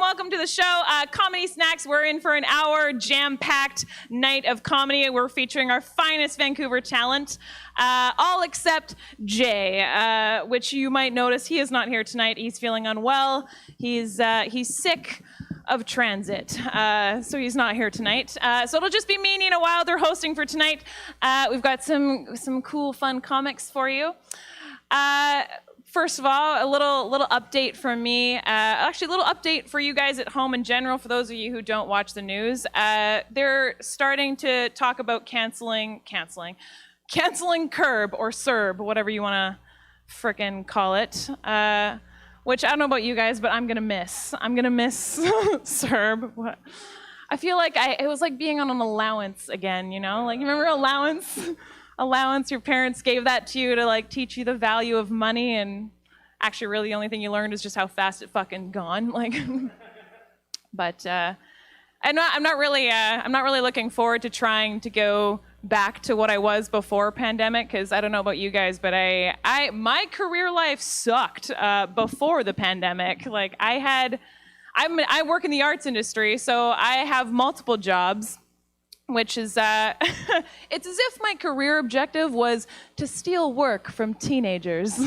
welcome to the show. Comedy Snacks, we're in for an hour jam-packed night of comedy. We're featuring our finest Vancouver talent, all except Jay, which you might notice he is not here tonight. He's feeling unwell. He's sick of transit, so he's not here tonight. So it'll just be me and Nina Wilder hosting for tonight. We've got some cool, fun comics for you. First of all, a little update from me. Actually, a little update for you guys at home in general, for those of you who don't watch the news. They're starting to talk about canceling Curb or CERB, whatever you want to frickin' call it. Which I don't know about you guys, but I'm gonna miss CERB. I feel like it was like being on an allowance again, you know? Like, you remember allowance? Allowance, your parents gave that to you to like teach you the value of money, and actually really the only thing you learned is just how fast it fucking gone. Like, but I'm not really looking forward to trying to go back to what I was before pandemic, because I don't know about you guys, but my career life sucked before the pandemic. Like, I work in the arts industry, so I have multiple jobs, which is, it's as if my career objective was to steal work from teenagers.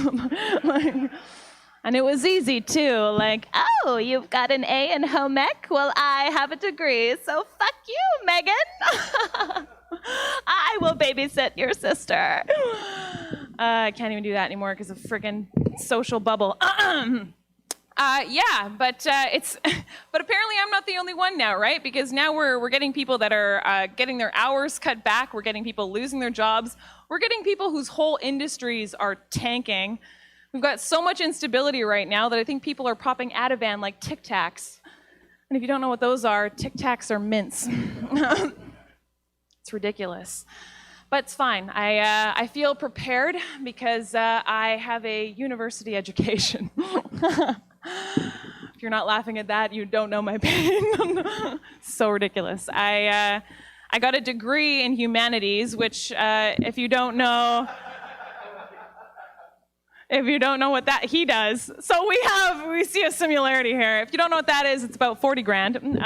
And it was easy too, like, oh, you've got an A in home ec? Well, I have a degree, so fuck you, Megan. I will babysit your sister. I can't even do that anymore because of friggin' social bubble. Yeah, but but apparently I'm not the only one now, right? Because now we're getting people that are getting their hours cut back. We're getting people losing their jobs. We're getting people whose whole industries are tanking. We've got so much instability right now that I think people are popping Ativan like Tic Tacs. And if you don't know what those are, Tic Tacs are mints. It's ridiculous. But it's fine. I feel prepared because I have a university education. If you're not laughing at that, you don't know my pain. So ridiculous. I got a degree in humanities, which if you don't know what that, he does. So we see a similarity here. If you don't know what that is, it's about 40 grand.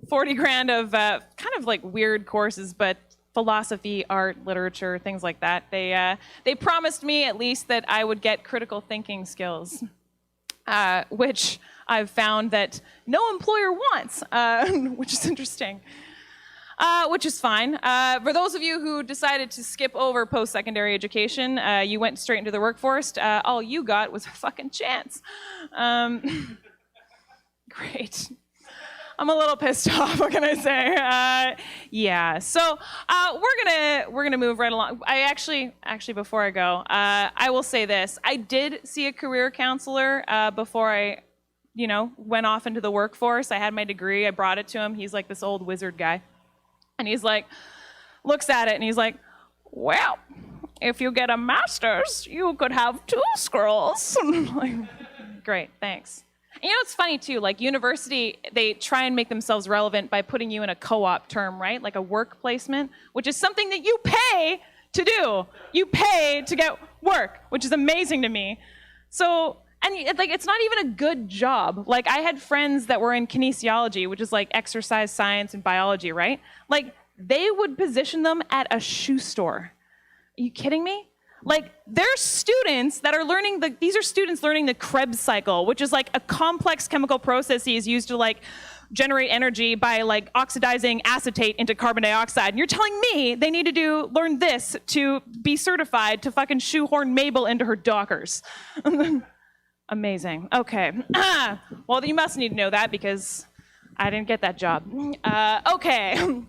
40 grand of kind of like weird courses, but philosophy, art, literature, things like that. They promised me at least that I would get critical thinking skills, which I've found that no employer wants, which is interesting. Which is fine. For those of you who decided to skip over post-secondary education, you went straight into the workforce, all you got was a fucking chance. Great. I'm a little pissed off, what can I say? Yeah, so we're gonna move right along. I actually before I go, I will say this. I did see a career counselor before I, went off into the workforce. I had my degree, I brought it to him. He's like this old wizard guy. And he's like, looks at it and he's like, well, if you get a master's, you could have 2 scrolls. Like, great, thanks. And it's funny too, like university, they try and make themselves relevant by putting you in a co-op term, right? Like a work placement, which is something that you pay to do. You pay to get work, which is amazing to me. So, and like, it's not even a good job. Like, I had friends that were in kinesiology, which is like exercise science and biology, right? Like, they would position them at a shoe store. Are you kidding me? Like, they're students that are learning these are students learning the Krebs cycle, which is like a complex chemical process used to like generate energy by like oxidizing acetate into carbon dioxide. And you're telling me they need to learn this to be certified to fucking shoehorn Mabel into her Dockers. Amazing. Okay. Well, you must need to know that because I didn't get that job. Okay.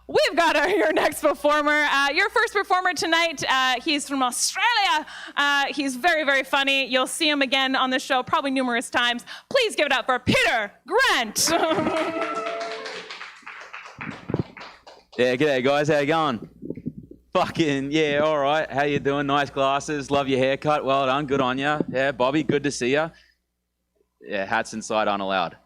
We've got your next performer. Your first performer tonight, he's from Australia. He's very, very funny. You'll see him again on the show probably numerous times. Please give it up for Peter Grant. Yeah, g'day guys, how you going? Fucking, yeah, all right. How you doing? Nice glasses. Love your haircut. Well done. Good on you. Yeah, Bobby, good to see you. Yeah, hats inside aren't allowed.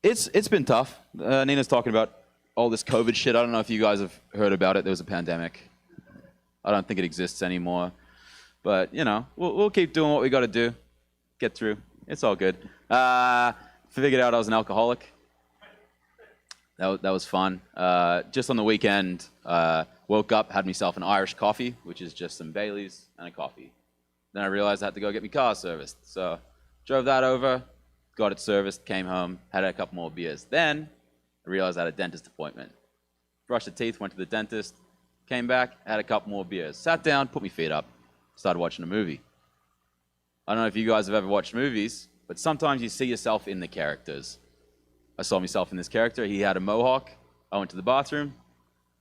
It's been tough. Nina's talking about all this COVID shit. I don't know if you guys have heard about it. There was a pandemic. I don't think it exists anymore. But, we'll keep doing what we got to do. get through. It's all good. Figured out I was an alcoholic. That was fun. Just on the weekend, woke up, had myself an Irish coffee, which is just some Baileys and a coffee. Then I realized I had to go get my car serviced. So drove that over, got it serviced, came home, had a couple more beers. Then I realized I had a dentist appointment. Brushed the teeth, went to the dentist, came back, had a couple more beers. Sat down, put my feet up, started watching a movie. I don't know if you guys have ever watched movies, but sometimes you see yourself in the characters. I saw myself in this character. He had a mohawk. I went to the bathroom,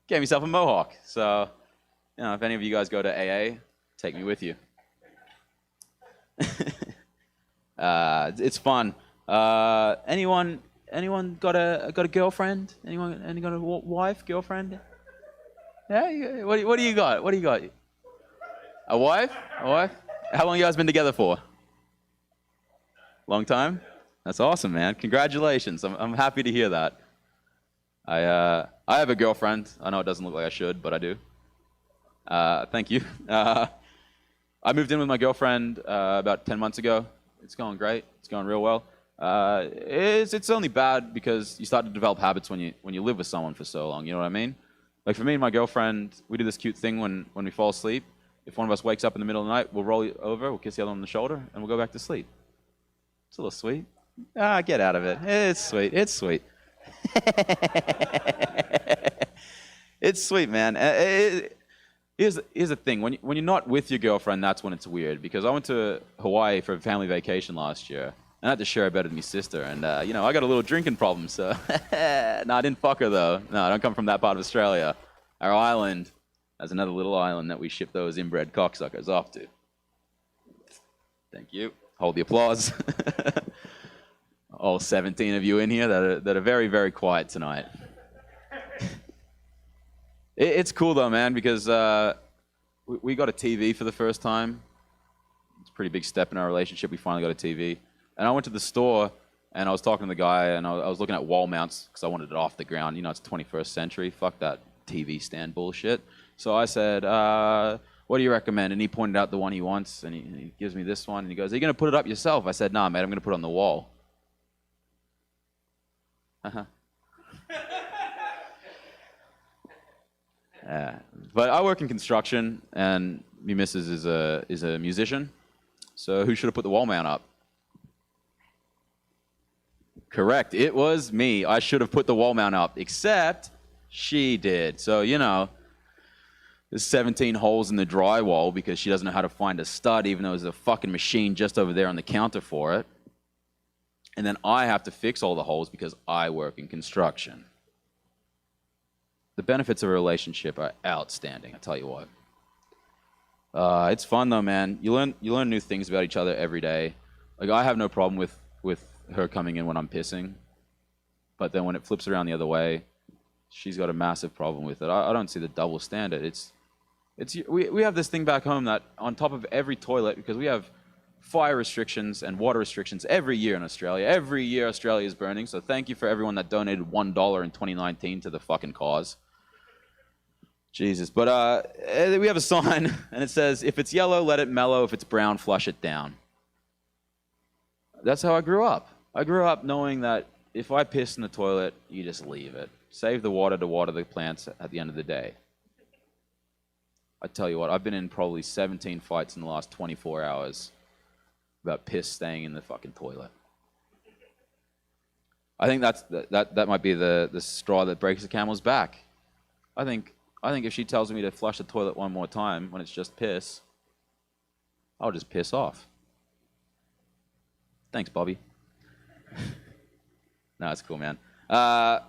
gave myself a mohawk. So, if any of you guys go to AA, take me with you. It's fun. Anyone got a girlfriend? Anyone got a wife, girlfriend? Yeah. What do you got? What do you got? A wife? A wife? How long you guys been together for? Long time? That's awesome, man. Congratulations. I'm happy to hear that. I have a girlfriend. I know it doesn't look like I should, but I do. Thank you. I moved in with my girlfriend about 10 months ago. It's going great. It's going real well. It's only bad because you start to develop habits when you live with someone for so long. You know what I mean? Like for me and my girlfriend, we do this cute thing when we fall asleep. If one of us wakes up in the middle of the night, we'll roll over, we'll kiss the other on the shoulder, and we'll go back to sleep. It's a little sweet. Get out of it. It's sweet. It's sweet. It's sweet, man. Here's the thing. When you're not with your girlfriend, that's when it's weird. Because I went to Hawaii for a family vacation last year, and I had to share a bed with my sister. And, I got a little drinking problem, so... No, I didn't fuck her, though. No, I don't come from that part of Australia. Our island has another little island that we ship those inbred cocksuckers off to. Thank you. Hold the applause. All 17 of you in here that are very, very quiet tonight. It's cool though, man, because we got a TV for the first time. It's a pretty big step in our relationship. We finally got a TV. And I went to the store and I was talking to the guy and I was looking at wall mounts because I wanted it off the ground. It's 21st century. Fuck that TV stand bullshit. So I said, what do you recommend? And he pointed out the one he wants, and he gives me this one, and he goes, are you going to put it up yourself? I said, nah, mate, I'm going to put it on the wall. But I work in construction, and me missus is a musician, so who should have put the wall mount up? Correct, it was me. I should have put the wall mount up, except she did. So, there's 17 holes in the drywall because she doesn't know how to find a stud, even though there's a fucking machine just over there on the counter for it. And then I have to fix all the holes because I work in construction. The benefits of a relationship are outstanding, I tell you what. It's fun though, man. You learn new things about each other every day. Like I have no problem with her coming in when I'm pissing, but then when it flips around the other way, she's got a massive problem with it. I don't see the double standard. We have this thing back home that on top of every toilet, because we have fire restrictions and water restrictions every year in Australia. Every year Australia is burning, so thank you for everyone that donated $1 in 2019 to the fucking cause. Jesus. But we have a sign, and it says, if it's yellow, let it mellow. If it's brown, flush it down. That's how I grew up. I grew up knowing that if I piss in the toilet, you just leave it. Save the water to water the plants at the end of the day. I tell you what, I've been in probably 17 fights in the last 24 hours about piss staying in the fucking toilet. I think that might be the straw that breaks the camel's back. I think if she tells me to flush the toilet one more time when it's just piss, I'll just piss off. Thanks, Bobby. No, it's cool, man. I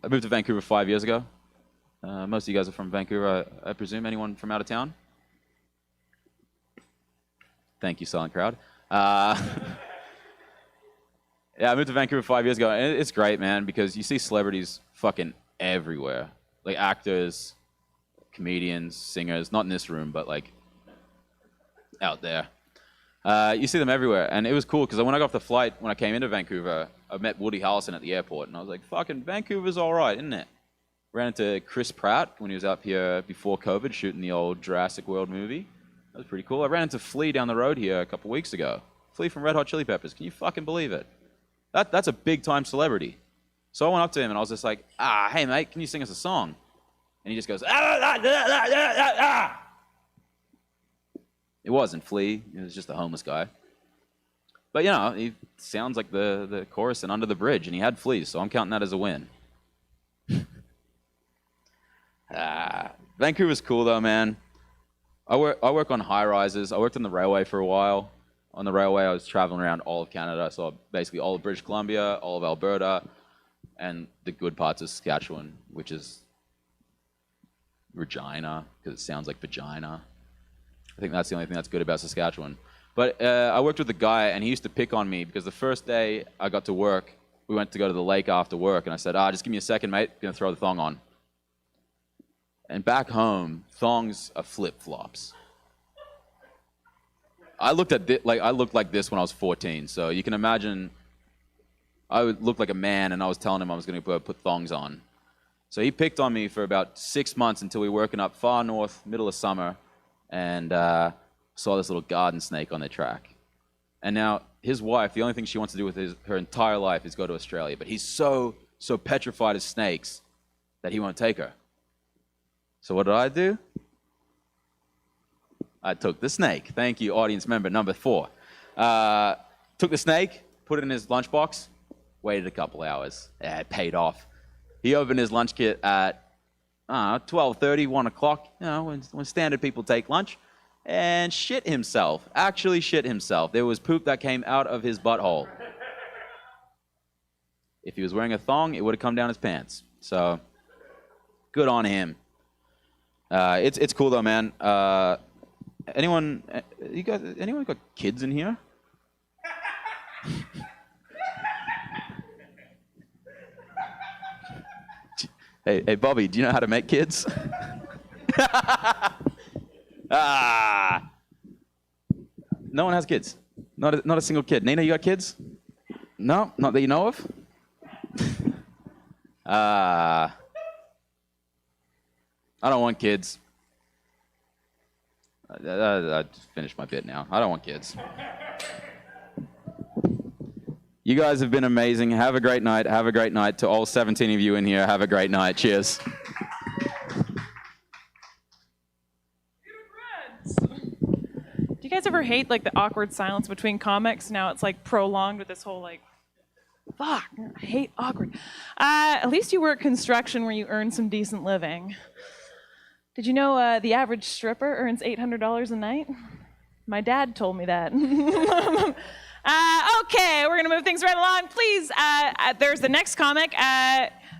moved to Vancouver 5 years ago. Most of you guys are from Vancouver, I presume. Anyone from out of town? Thank you, silent crowd. Yeah, I moved to Vancouver 5 years ago, and it's great, man, because you see celebrities fucking everywhere. Like actors, comedians, singers, not in this room, but like out there. You see them everywhere, and it was cool, because when I got off the flight, when I came into Vancouver, I met Woody Harrelson at the airport, and I was like, fucking Vancouver's all right, isn't it? Ran into Chris Pratt when he was up here before COVID, shooting the old Jurassic World movie. That was pretty cool. I ran into Flea down the road here a couple weeks ago. Flea from Red Hot Chili Peppers. Can you fucking believe it? That's a big-time celebrity. So I went up to him and I was just like, hey, mate, can you sing us a song? And he just goes, It wasn't Flea. It was just a homeless guy. But, you know, he sounds like the chorus in Under the Bridge, and he had fleas, so I'm counting that as a win. Vancouver's cool, though, man. I work on high-rises. I worked on the railway for a while. On the railway, I was traveling around all of Canada, so basically all of British Columbia, all of Alberta, and the good parts of Saskatchewan, which is Regina, because it sounds like vagina. I think that's the only thing that's good about Saskatchewan. But I worked with a guy, and he used to pick on me because the first day I got to work, we went to go to the lake after work, and I said, just give me a second, mate. I'm going to throw the thong on. And back home, thongs are flip-flops. I looked like this when I was 14, so you can imagine I would look like a man, and I was telling him I was going to put thongs on. So he picked on me for about 6 months until we were working up far north, middle of summer, and saw this little garden snake on their track. And now his wife, the only thing she wants to do with her entire life is go to Australia. But he's so petrified of snakes that he won't take her. So what did I do? I took the snake. Thank you, audience member number 4. Took the snake, put it in his lunchbox, waited a couple hours. Yeah, it paid off. He opened his lunch kit at 12:30, 1 o'clock, you know, when standard people take lunch, and shit himself. Actually shit himself. There was poop that came out of his butthole. If he was wearing a thong, it would have come down his pants. So, good on him. It's cool though, man. Anyone got kids in here? Hey, Bobby, do you know how to make kids? No one has kids. Not a single kid. Nina, you got kids? No, not that you know of. I don't want kids. I finished my bit now. I don't want kids. You guys have been amazing. Have a great night. Have a great night. To all 17 of you in here, have a great night. Cheers. Do you guys ever hate like the awkward silence between comics? Now it's like prolonged with this whole like, fuck, I hate awkward. At least you work construction where you earn some decent living. Did you know the average stripper earns $800 a night? My dad told me that. Okay, we're gonna move things right along. Please, there's the next comic.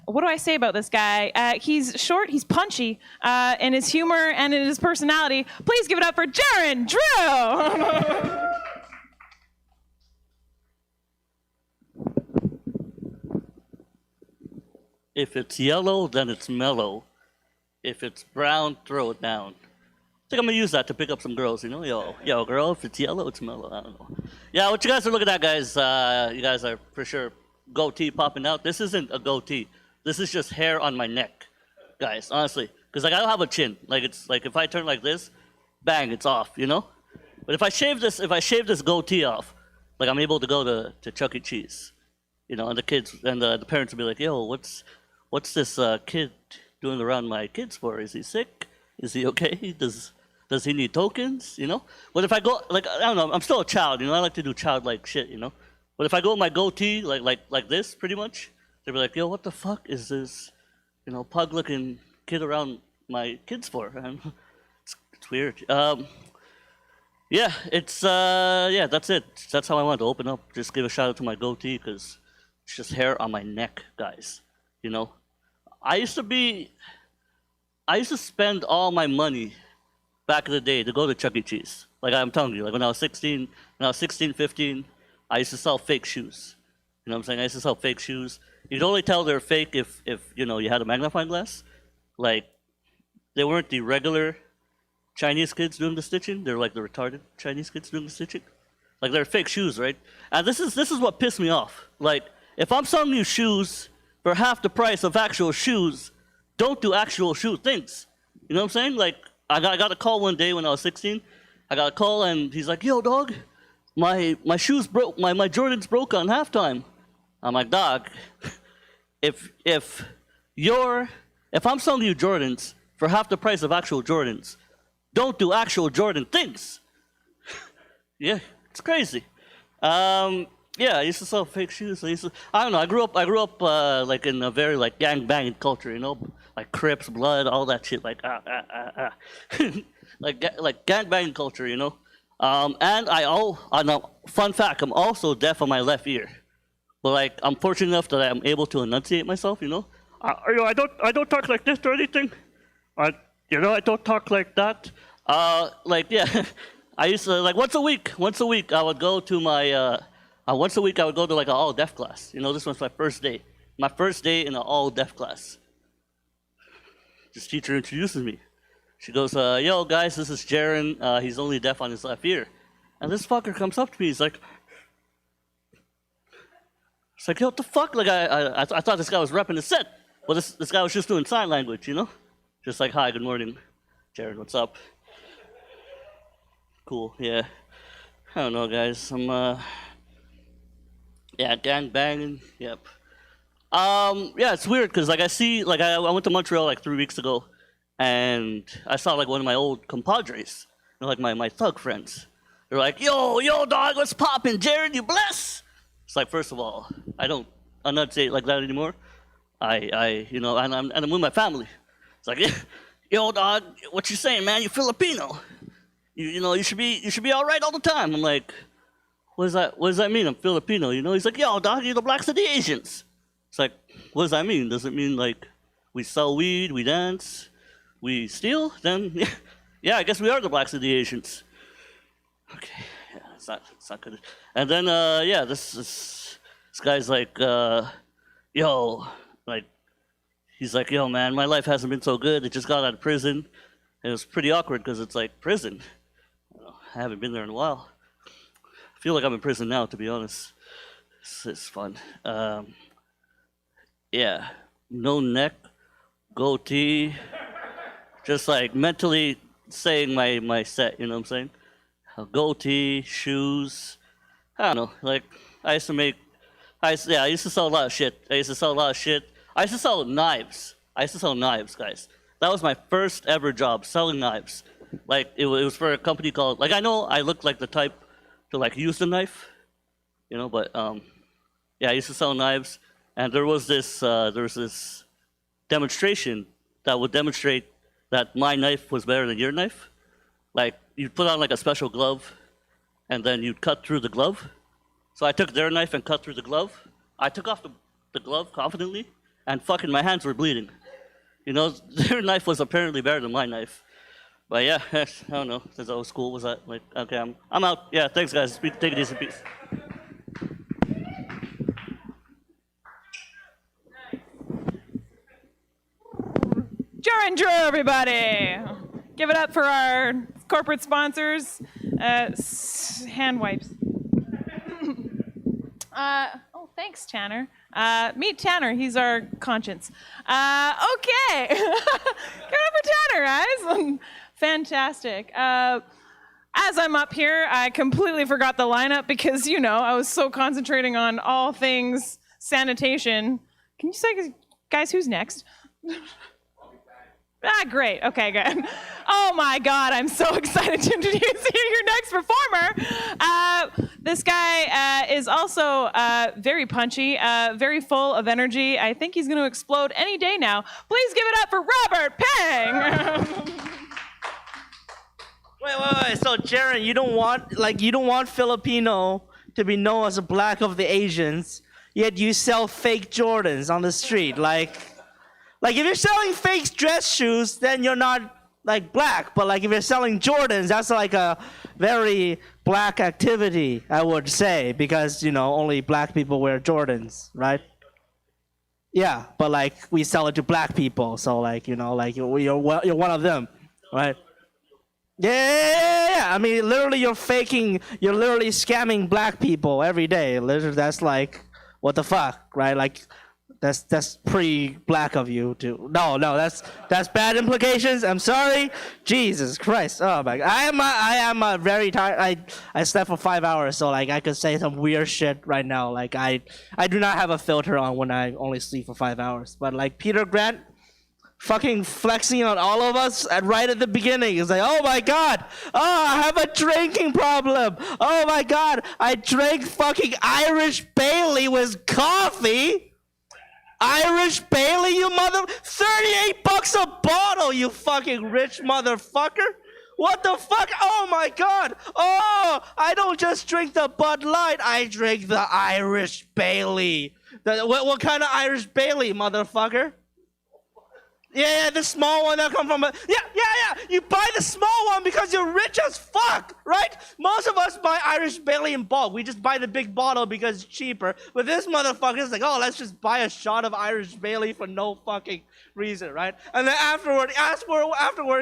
What do I say about this guy? He's short, he's punchy, in his humor and in his personality. Please give it up for Jaron Drew. If it's yellow, then it's mellow. If it's brown, throw it down. I think I'm gonna use that to pick up some girls, you know? Yo, girl, if it's yellow, it's mellow. I don't know. Yeah, what you guys are looking at, guys, you guys are for sure goatee popping out. This isn't a goatee. This is just hair on my neck, guys, honestly. Because, like, I don't have a chin. Like, it's like if I turn like this, bang, it's off, you know? But if I shave this goatee off, like, I'm able to go to Chuck E. Cheese, you know, and the kids and the parents will be like, yo, what's this kid doing around my kids for? Is he sick? Is he okay? Does he need tokens? You know? But if I go, like, I don't know, I'm still a child, you know? I like to do childlike shit, you know? But if I go with my goatee, like this, pretty much, they'll be like, yo, what the fuck is this, you know, pug-looking kid around my kids for? And it's weird. Yeah, yeah, that's it. That's how I wanted to open up. Just give a shout out to my goatee, because it's just hair on my neck, guys, you know? I used to spend all my money back in the day to go to Chuck E. Cheese. Like I'm telling you, like when I was 16, 15, I used to sell fake shoes. You know what I'm saying? I used to sell fake shoes. You'd only tell they're fake if you know, you had a magnifying glass. Like, they weren't the regular Chinese kids doing the stitching. They're like the retarded Chinese kids doing the stitching. Like, they're fake shoes, right? And this is what pissed me off. Like, if I'm selling you shoes for half the price of actual shoes, don't do actual shoe things. You know what I'm saying? Like, I got a call one day when I was 16. I got a call and he's like, yo, dog, my shoes broke, my Jordans broke on halftime. I'm like, dog, if I'm selling you Jordans for half the price of actual Jordans, don't do actual Jordan things. Yeah, it's crazy. Yeah, I used to sell fake shoes. I don't know. I grew up like in a very like gang banging culture, you know, like Crips, blood, all that shit, like like gang banging culture, you know. And fun fact, I'm also deaf on my left ear, but like I'm fortunate enough that I'm able to enunciate myself, you know. I don't talk like this or anything. I don't talk like that. Like yeah, I used to like once a week I would go to my. Once a week, I would go to like an all-deaf class. You know, this was my first day. My first day in an all-deaf class. This teacher introduces me. She goes, yo, guys, this is Jaron. He's only deaf on his left ear. And this fucker comes up to me. He's like, yo, what the fuck? Like, I thought this guy was repping the set. Well, this guy was just doing sign language, you know? Just like, hi, good morning. Jaron, what's up? Cool, yeah. I don't know, guys. Yeah, gang banging. Yep. Yeah, it's weird because like I see, like I went to Montreal like 3 weeks ago, and I saw like one of my old compadres, you know, like my thug friends. They're like, yo, dog, what's poppin', Jared? You bless? It's like, first of all, I don't enunciate like that anymore. You know, and I'm with my family. It's like, yo, dog, what you saying, man? You Filipino? You know, you should be all right all the time. I'm like. What does that mean? I'm Filipino, you know? He's like, yo, dog, you're the blacks of the Asians. It's like, what does that mean? Does it mean like we sell weed, we dance, we steal? Then, yeah, I guess we are the blacks of the Asians. Okay, yeah, it's not good. And then, yeah, this guy's like, yo, like, he's like, yo, man, my life hasn't been so good. I just got out of prison. And it was pretty awkward because it's like prison. I haven't been there in a while. I feel like I'm in prison now, to be honest. It's fun. Yeah, no neck, goatee, just like mentally saying my set, you know what I'm saying? A goatee, shoes, I don't know, like I used to sell a lot of shit. I used to sell knives. Guys. That was my first ever job, selling knives. Like, it was for a company called, like I know I look like the type to like use the knife, you know, but yeah, I used to sell knives, and there was this demonstration that would demonstrate that my knife was better than your knife. Like, you'd put on like a special glove, and then you'd cut through the glove. So I took their knife and cut through the glove. I took off the glove confidently, and fucking my hands were bleeding. You know, their knife was apparently better than my knife. But yeah, I don't know. That was cool. Was that like, okay, I'm out. Yeah, thanks guys. Take it easy, peace. Jaron Drew, everybody. Give it up for our corporate sponsors. Hand wipes. Oh, thanks, Tanner. Meet Tanner. He's our conscience. Okay. Give it up for Tanner, guys. Fantastic. As I'm up here, I completely forgot the lineup because, you know, I was so concentrating on all things sanitation. Can you say, guys, who's next? Great. Okay, good. Oh my God, I'm so excited to introduce you your next performer. This guy is also very punchy, very full of energy. I think he's going to explode any day now. Please give it up for Robert Pang. Wait. So, Jaron, you don't want Filipino to be known as a black of the Asians, yet you sell fake Jordans on the street. Like if you're selling fake dress shoes, then you're not like black. But like if you're selling Jordans, that's like a very black activity, I would say, because, you know, only black people wear Jordans, right? Yeah, but like we sell it to black people, so like, you know, like you're one of them, right? Yeah. I mean, literally, you're literally scamming black people every day. Literally, that's like, what the fuck, right? Like, That's pretty black of you to. No, that's bad implications. I'm sorry. Jesus Christ. Oh my God. I am very tired. I slept for 5 hours, so like I could say some weird shit right now. Like I do not have a filter on when I only sleep for 5 hours. But like Peter Grant, fucking flexing on all of us right at the beginning. It's like, oh my God, I have a drinking problem. Oh my God, I drank fucking Irish Bailey with coffee. Irish Bailey, you mother... $38 a bottle, you fucking rich motherfucker. What the fuck? Oh my God. Oh, I don't just drink the Bud Light. I drink the Irish Bailey. What kind of Irish Bailey, motherfucker? Yeah, the small one that come from yeah. You buy the small one because you're rich as fuck, right? Most of us buy Irish Bailey in bulk. We just buy the big bottle because it's cheaper. But this motherfucker's like, oh, let's just buy a shot of Irish Bailey for no fucking reason, right? And then afterward,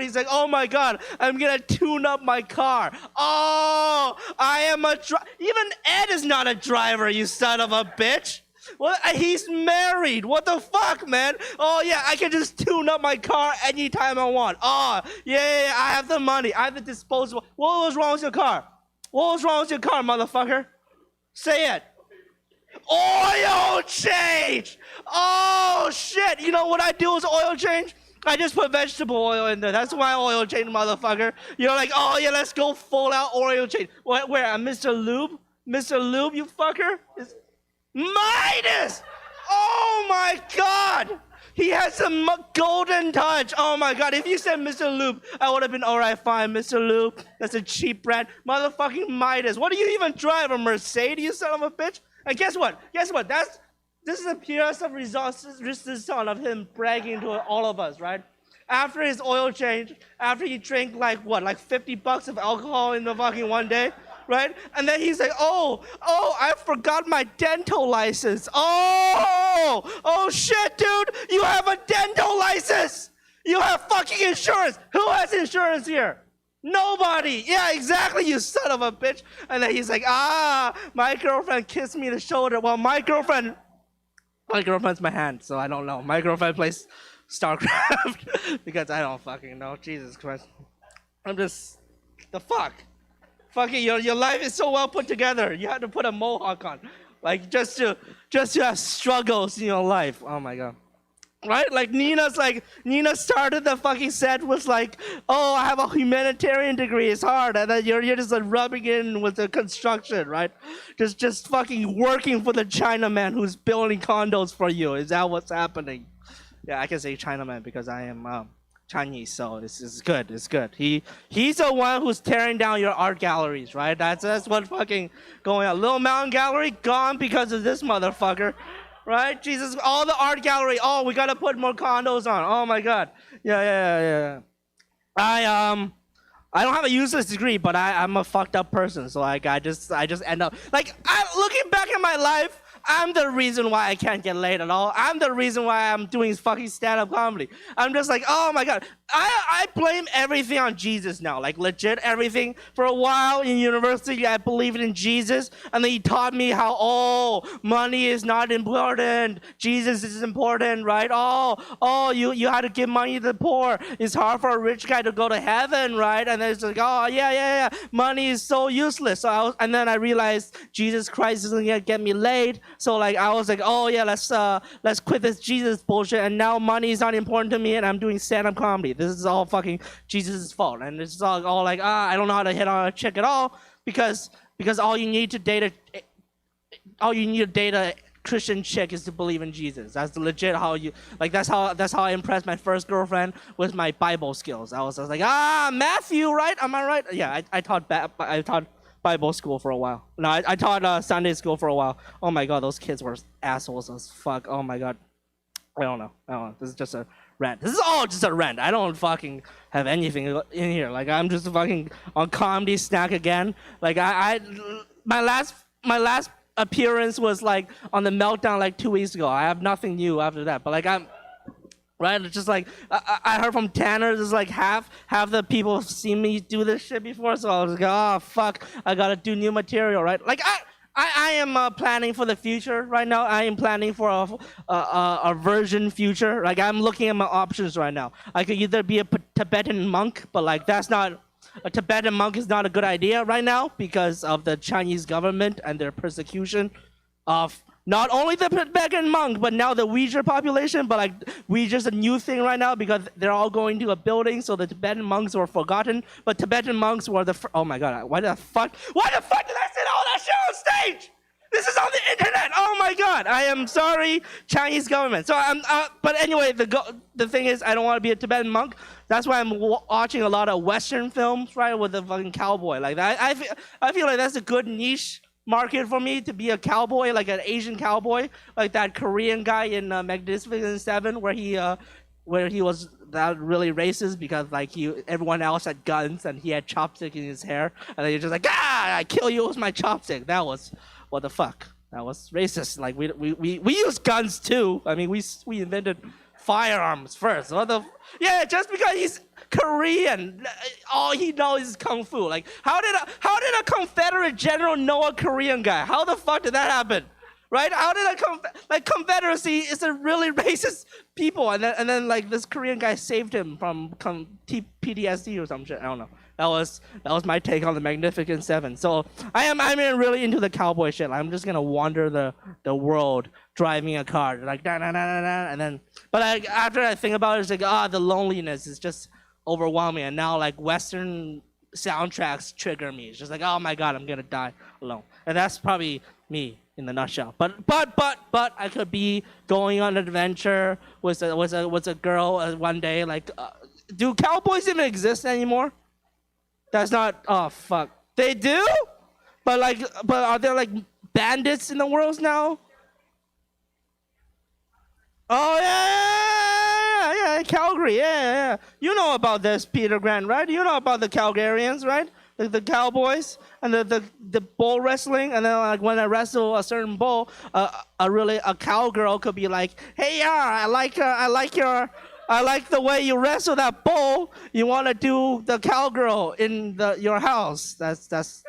he's like, oh my God, I'm gonna tune up my car. Oh, I am even Ed is not a driver, you son of a bitch. Well, he's married. What the fuck, man? Oh, yeah, I can just tune up my car anytime I want. Oh, yeah, I have the money. I have the disposable. What was wrong with your car? What was wrong with your car, motherfucker? Say it. Oil change. Oh, shit. You know what I do with oil change? I just put vegetable oil in there. That's why oil change, motherfucker. You're like, oh, yeah, let's go full out oil change. Where? Mr. Lube? Mr. Lube, you fucker? Midas! Oh my God! He has some golden touch. Oh my God! If you said Mr. Lube, I would have been all right, fine, Mr. Lube. That's a cheap brand, motherfucking Midas. What do you even drive, a Mercedes, you son of a bitch? And guess what? This is a purest of resources of him bragging to all of us, right? After his oil change, after he drank like $50 of alcohol in the fucking one day. Right? And then he's like, oh, I forgot my dental license. Oh, shit, dude. You have a dental license. You have fucking insurance. Who has insurance here? Nobody. Yeah, exactly, you son of a bitch. And then he's like, my girlfriend kissed me in the shoulder. Well, my girlfriend's my hand, so I don't know. My girlfriend plays StarCraft because I don't fucking know. Jesus Christ. I'm just, the fuck? Fucking your life is so well put together. You had to put a mohawk on, like just to have struggles in your life. Oh my God, right? Like Nina started the fucking set with like, oh, I have a humanitarian degree. It's hard, and then you're just like rubbing in with the construction, right? Just fucking working for the Chinaman who's building condos for you. Is that what's happening? Yeah, I can say Chinaman because I am Chinese, so it's good. It's good. He's the one who's tearing down your art galleries, right? That's what fucking going on. Little Mountain Gallery gone because of this motherfucker, right? Jesus, all the art gallery. Oh, we gotta put more condos on. Oh my God. Yeah. I don't have a useless degree, but I'm a fucked up person. So like I just end up like looking back at my life. I'm the reason why I can't get laid at all. I'm the reason why I'm doing fucking stand-up comedy. I'm just like, oh my God. I blame everything on Jesus now. Like legit everything. For a while in university, I believed in Jesus. And then he taught me how, money is not important. Jesus is important, right? You had to give money to the poor. It's hard for a rich guy to go to heaven, right? And then it's like, yeah. Money is so useless. And then I realized Jesus Christ isn't gonna get me laid. So like I was like, oh yeah, let's quit this Jesus bullshit. And now money is not important to me, and I'm doing stand-up comedy. This is all fucking Jesus' fault, and it's all like I don't know how to hit on a chick at all because all you need to date a Christian chick is to believe in Jesus. That's legit how you like. That's how I impressed my first girlfriend with my Bible skills. I was like, Matthew, right? Am I right? Yeah, I taught Bible school for a while. No, I taught Sunday school for a while. Oh my God, those kids were assholes as fuck. Oh my God. I don't know. This is just a rant. This is all just a rant. I don't fucking have anything in here. Like I'm just fucking on comedy snack again. Like my last appearance was like on the Meltdown like 2 weeks ago. I have nothing new after that. But like right? It's just like I heard from Tanner, there's like half the people have seen me do this shit before, so I was like, oh fuck, I gotta do new material, right? Like I am planning for the future right now. I am planning for a version future. Like I'm looking at my options right now. I could either be a Tibetan monk, but like that's not a Tibetan monk is not a good idea right now because of the Chinese government and their persecution of not only the Tibetan monk, but now the Uyghur population. But like Uyghur's a new thing right now because they're all going to a building, so the Tibetan monks were forgotten. But Tibetan monks were the oh my god, why the fuck did I say all that shit on stage? This is on the internet. Oh my god, I am sorry, Chinese government. So but anyway, the thing is, I don't want to be a Tibetan monk. That's why I'm watching a lot of Western films, right, with the fucking cowboy. Like I feel like that's a good niche market for me to be a cowboy, like an Asian cowboy, like that Korean guy in Magnificent Seven, where he was that really racist because like everyone else had guns and he had chopstick in his hair, and then you're just like, I kill you with my chopstick. That was what the fuck. That was racist. Like we use guns too. I mean we invented firearms first. Just because he's Korean, all he knows is kung fu. Like how did a Confederate general know a Korean guy? How the fuck did that happen? Right? How did Confederacy is a really racist people, and then like this Korean guy saved him from PTSD or some shit. I don't know. That was my take on the Magnificent Seven. So I'm really into the cowboy shit. I'm just gonna wander the world driving a car, like da da da da da, and then. But like after I think about it, it's like the loneliness is just overwhelming, and now like Western soundtracks trigger me. It's just like, oh my god, I'm gonna die alone, and that's probably me in the nutshell. But I could be going on an adventure with a girl one day. Like, do cowboys even exist anymore? That's not. Oh fuck, they do. But are there like bandits in the world now? Oh yeah, Calgary, yeah. You know about this, Peter Grant, right? You know about the Calgarians, right? The cowboys and the bull wrestling, and then like when I wrestle a certain bull, a cowgirl could be like, hey, yeah, I like the way you wrestle that bull. You want to do the cowgirl in your house? That's.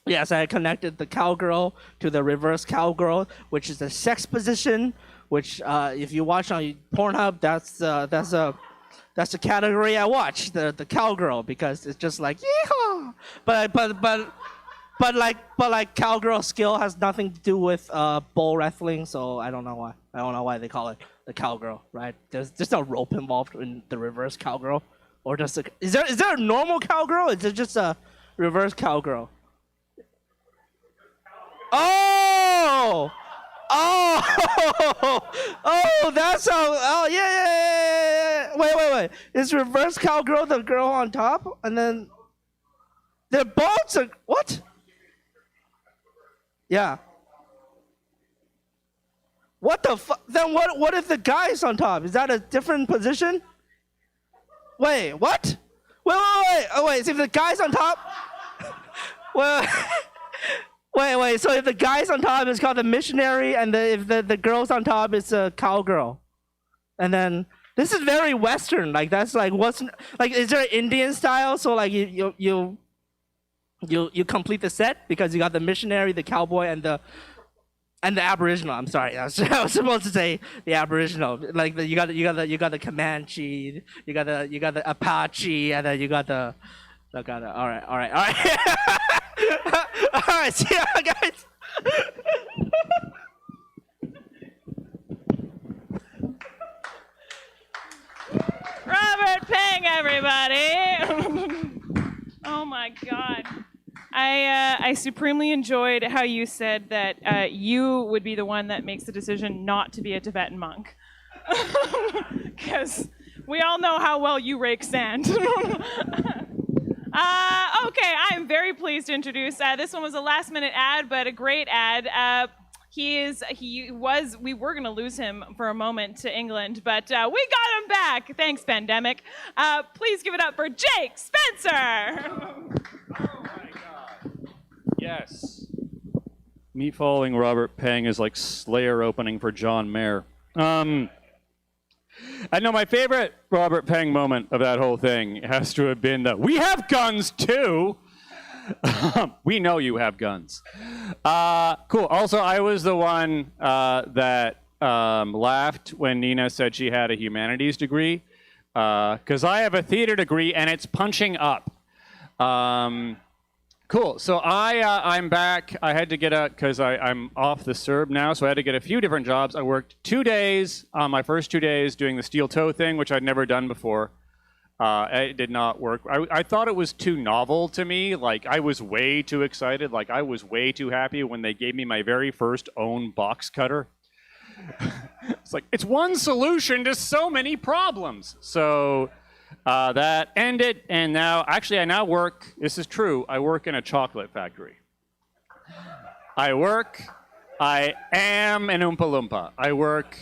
Yes, I connected the cowgirl to the reverse cowgirl, which is a sex position. Which, if you watch on Pornhub, that's the category I watch, the cowgirl, because it's just like yeehaw. But like cowgirl skill has nothing to do with bull wrestling, so I don't know why. I don't know why they call it the cowgirl, right? There's no rope involved in the reverse cowgirl, or just is there a normal cowgirl? Is it just a reverse cowgirl? Oh, that's how. Oh, yeah. Wait. Is reverse cowgirl the girl on top, and then their bolts are what? Yeah. What the fuck? Then what if the guy's on top? Is that a different position? Wait, what? Wait. Oh, wait. So if the guy's on top, well. Wait. So if the guy's on top, it's called the missionary, and if the girl's on top, it's a cowgirl. And then this is very Western. Like that's like what's like? Is there Indian style? So like you complete the set because you got the missionary, the cowboy, and the Aboriginal. I'm sorry, I was supposed to say the Aboriginal. Like you got the Comanche, you got the Apache, and then you got the. All right. All right, see ya, guys. Robert Peng, everybody. Oh my God. I supremely enjoyed how you said that you would be the one that makes the decision not to be a Tibetan monk. Because we all know how well you rake sand. Okay, I am very pleased to introduce. This one was a last-minute ad, but a great ad. We were going to lose him for a moment to England, but we got him back. Thanks, pandemic. Please give it up for Jake Spencer. Oh my God. Yes. Me following Robert Peng is like Slayer opening for John Mayer. I know my favorite Robert Peng moment of that whole thing has to have been the "we have guns too." We know you have guns. Cool. Also, I was the one that laughed when Nina said she had a humanities degree, because I have a theater degree and it's punching up. Cool. So I'm back. I had to get out because I'm off the CERB now, so I had to get a few different jobs. I worked 2 days, my first 2 days, doing the steel toe thing, which I'd never done before. It did not work. I thought it was too novel to me. Like, I was way too excited. Like, I was way too happy when they gave me my very first own box cutter. It's like, it's one solution to so many problems. So that ended, and now, actually, I now work, this is true, I work in a chocolate factory. I am an Oompa Loompa. I work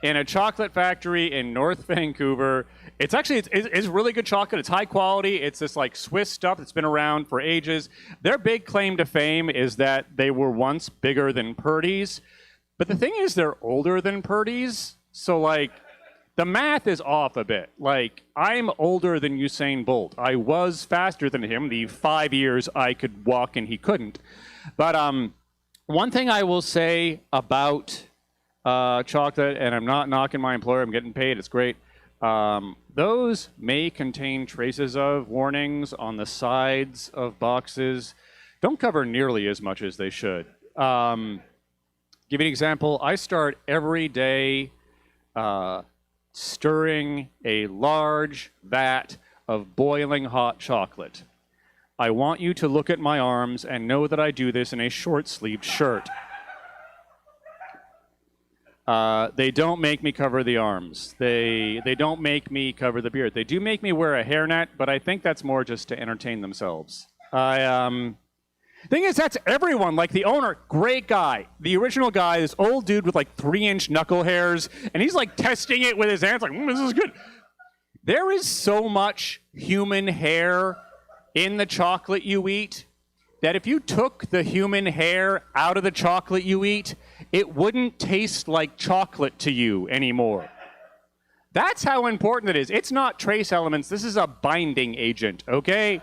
in a chocolate factory in North Vancouver. It's actually, it's really good chocolate. It's high quality. It's this like Swiss stuff that's been around for ages. Their big claim to fame is that they were once bigger than Purdy's. But the thing is, they're older than Purdy's. So like, the math is off a bit. Like, I'm older than Usain Bolt. I was faster than him the 5 years I could walk and he couldn't. But one thing I will say about chocolate, and I'm not knocking my employer, I'm getting paid, it's great. Those may contain traces of warnings on the sides of boxes. Don't cover nearly as much as they should. Give you an example. I start every day stirring a large vat of boiling hot chocolate. I want you to look at my arms and know that I do this in a short-sleeved shirt. They don't make me cover the arms. They don't make me cover the beard. They do make me wear a hairnet, but I think that's more just to entertain themselves. Thing is, that's everyone. Like, the owner, great guy. The original guy, this old dude with like 3-inch knuckle hairs, and he's like testing it with his hands, like, this is good. There is so much human hair in the chocolate you eat that if you took the human hair out of the chocolate you eat, it wouldn't taste like chocolate to you anymore. That's how important it is. It's not trace elements. This is a binding agent, okay?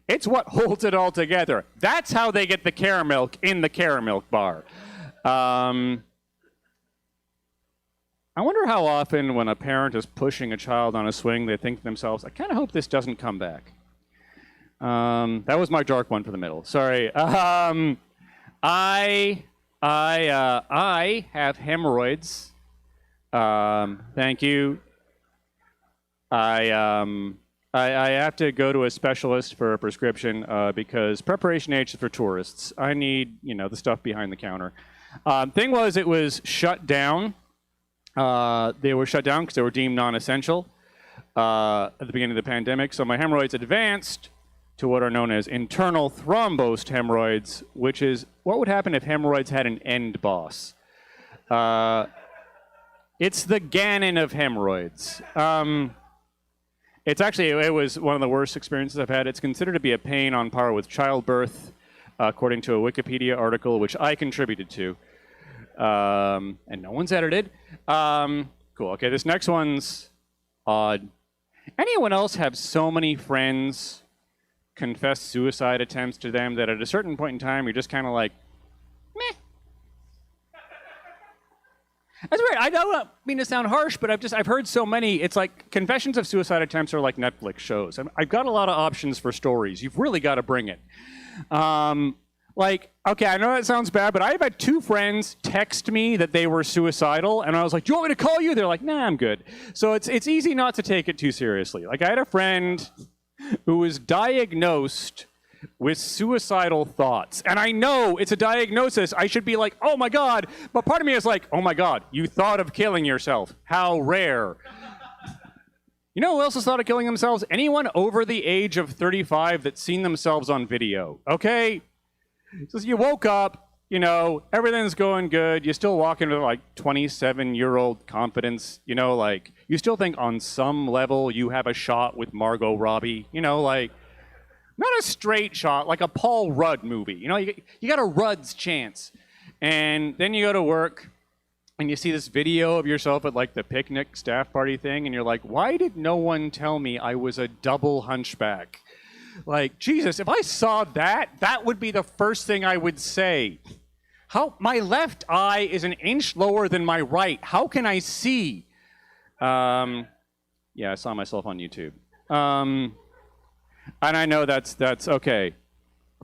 It's what holds it all together. That's how they get the caramel in the caramel bar. I wonder how often when a parent is pushing a child on a swing, they think to themselves, I kind of hope this doesn't come back. That was my dark one for the middle. Sorry. I have hemorrhoids. Thank you. I have to go to a specialist for a prescription because Preparation H is for tourists. I need, the stuff behind the counter. Thing was, it was shut down. They were shut down because they were deemed non-essential at the beginning of the pandemic. So my hemorrhoids advanced to what are known as internal thrombosed hemorrhoids, which is what would happen if hemorrhoids had an end boss. It's the Ganon of hemorrhoids. It was one of the worst experiences I've had. It's considered to be a pain on par with childbirth, according to a Wikipedia article, which I contributed to. And no one's edited. Cool. Okay, this next one's odd. Anyone else have so many friends confess suicide attempts to them that at a certain point in time, you're just kind of like, meh. That's weird. I don't mean to sound harsh, but I've heard so many. It's like confessions of suicide attempts are like Netflix shows. I've got a lot of options for stories. You've really got to bring it. Okay, I know that sounds bad, but I've had 2 friends text me that they were suicidal, and I was like, do you want me to call you? They're like, nah, I'm good. So it's easy not to take it too seriously. Like, I had a friend who was diagnosed with suicidal thoughts. And I know it's a diagnosis. I should be like, oh my God. But part of me is like, oh my God, you thought of killing yourself. How rare. You know who else has thought of killing themselves? Anyone over the age of 35 that's seen themselves on video, okay? So you woke up, everything's going good. You still walk into like 27-year-old confidence, you still think on some level you have a shot with Margot Robbie, not a straight shot, like a Paul Rudd movie. You got a Rudd's chance. And then you go to work, and you see this video of yourself at, like, the picnic staff party thing, and you're like, why did no one tell me I was a double hunchback? Like, Jesus, if I saw that, that would be the first thing I would say. How my left eye is an inch lower than my right. How can I see? Yeah, I saw myself on YouTube. And I know that's okay.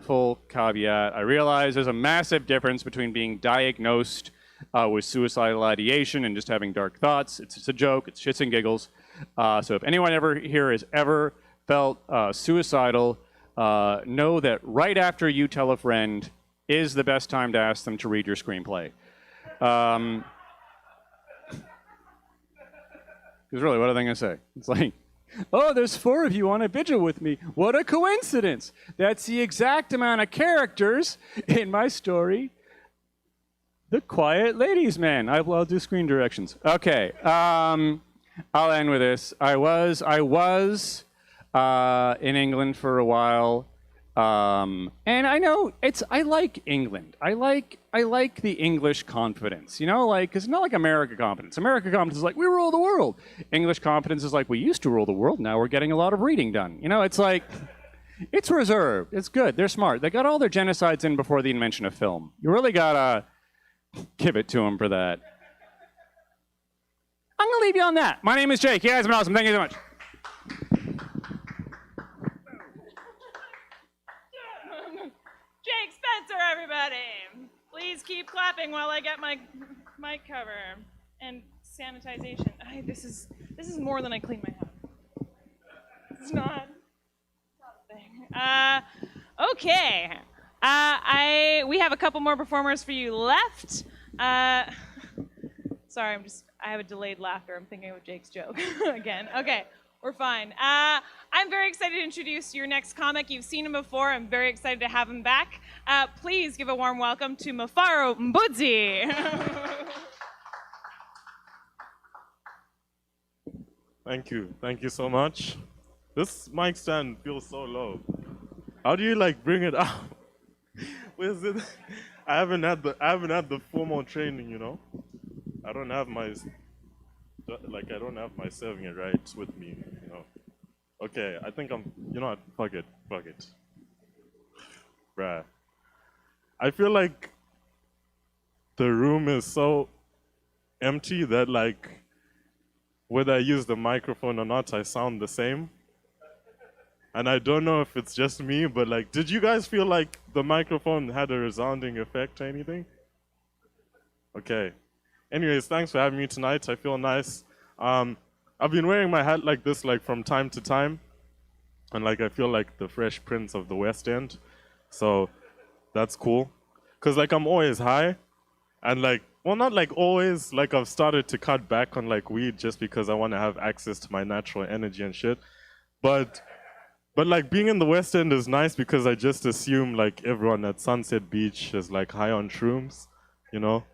Full caveat. I realize there's a massive difference between being diagnosed with suicidal ideation and just having dark thoughts. It's just a joke. It's shits and giggles. So if anyone ever here has ever felt suicidal, know that right after you tell a friend is the best time to ask them to read your screenplay. Because really, what are they going to say? It's like, oh, there's 4 of you on a vigil with me. What a coincidence. That's the exact amount of characters in my story. The Quiet Ladies Man. I'll do screen directions. Okay. I'll end with this. I was in England for a while. And I know I like England. I like the English confidence, you know, like, cause it's not like America confidence. America confidence is like, we rule the world. English confidence is like, we used to rule the world. Now we're getting a lot of reading done. You know, it's like, it's reserved. It's good. They're smart. They got all their genocides in before the invention of film. You really gotta give it to them for that. I'm gonna leave you on that. My name is Jake. You guys have been awesome. Thank you so much. Jake Spencer, everybody. Please keep clapping while I get my mic cover and sanitization. This is more than I clean my house. It's not a thing. Okay. We have a couple more performers for you left. Sorry, I have a delayed laughter. I'm thinking of Jake's joke again. Okay. We're fine. I'm very excited to introduce your next comic. You've seen him before. I'm very excited to have him back. Please give a warm welcome to Mafaro Mbudzi. Thank you. Thank you so much. This mic stand feels so low. How do you like bring it up? Where's it? I haven't had the formal training, you know. I don't have my serving it right with me, you know. Okay, I think you know what, fuck it. Bruh. I feel like the room is so empty that like, whether I use the microphone or not, I sound the same. And I don't know if it's just me, but like, did you guys feel like the microphone had a resounding effect or anything? Okay. Anyways, thanks for having me tonight. I feel nice. I've been wearing my hat like this like from time to time, and like I feel like the Fresh Prince of the West End, so that's cool. Cause like I'm always high, and like, well, not like always. Like I've started to cut back on like weed just because I want to have access to my natural energy and shit. But like being in the West End is nice because I just assume like everyone at Sunset Beach is like high on shrooms, you know,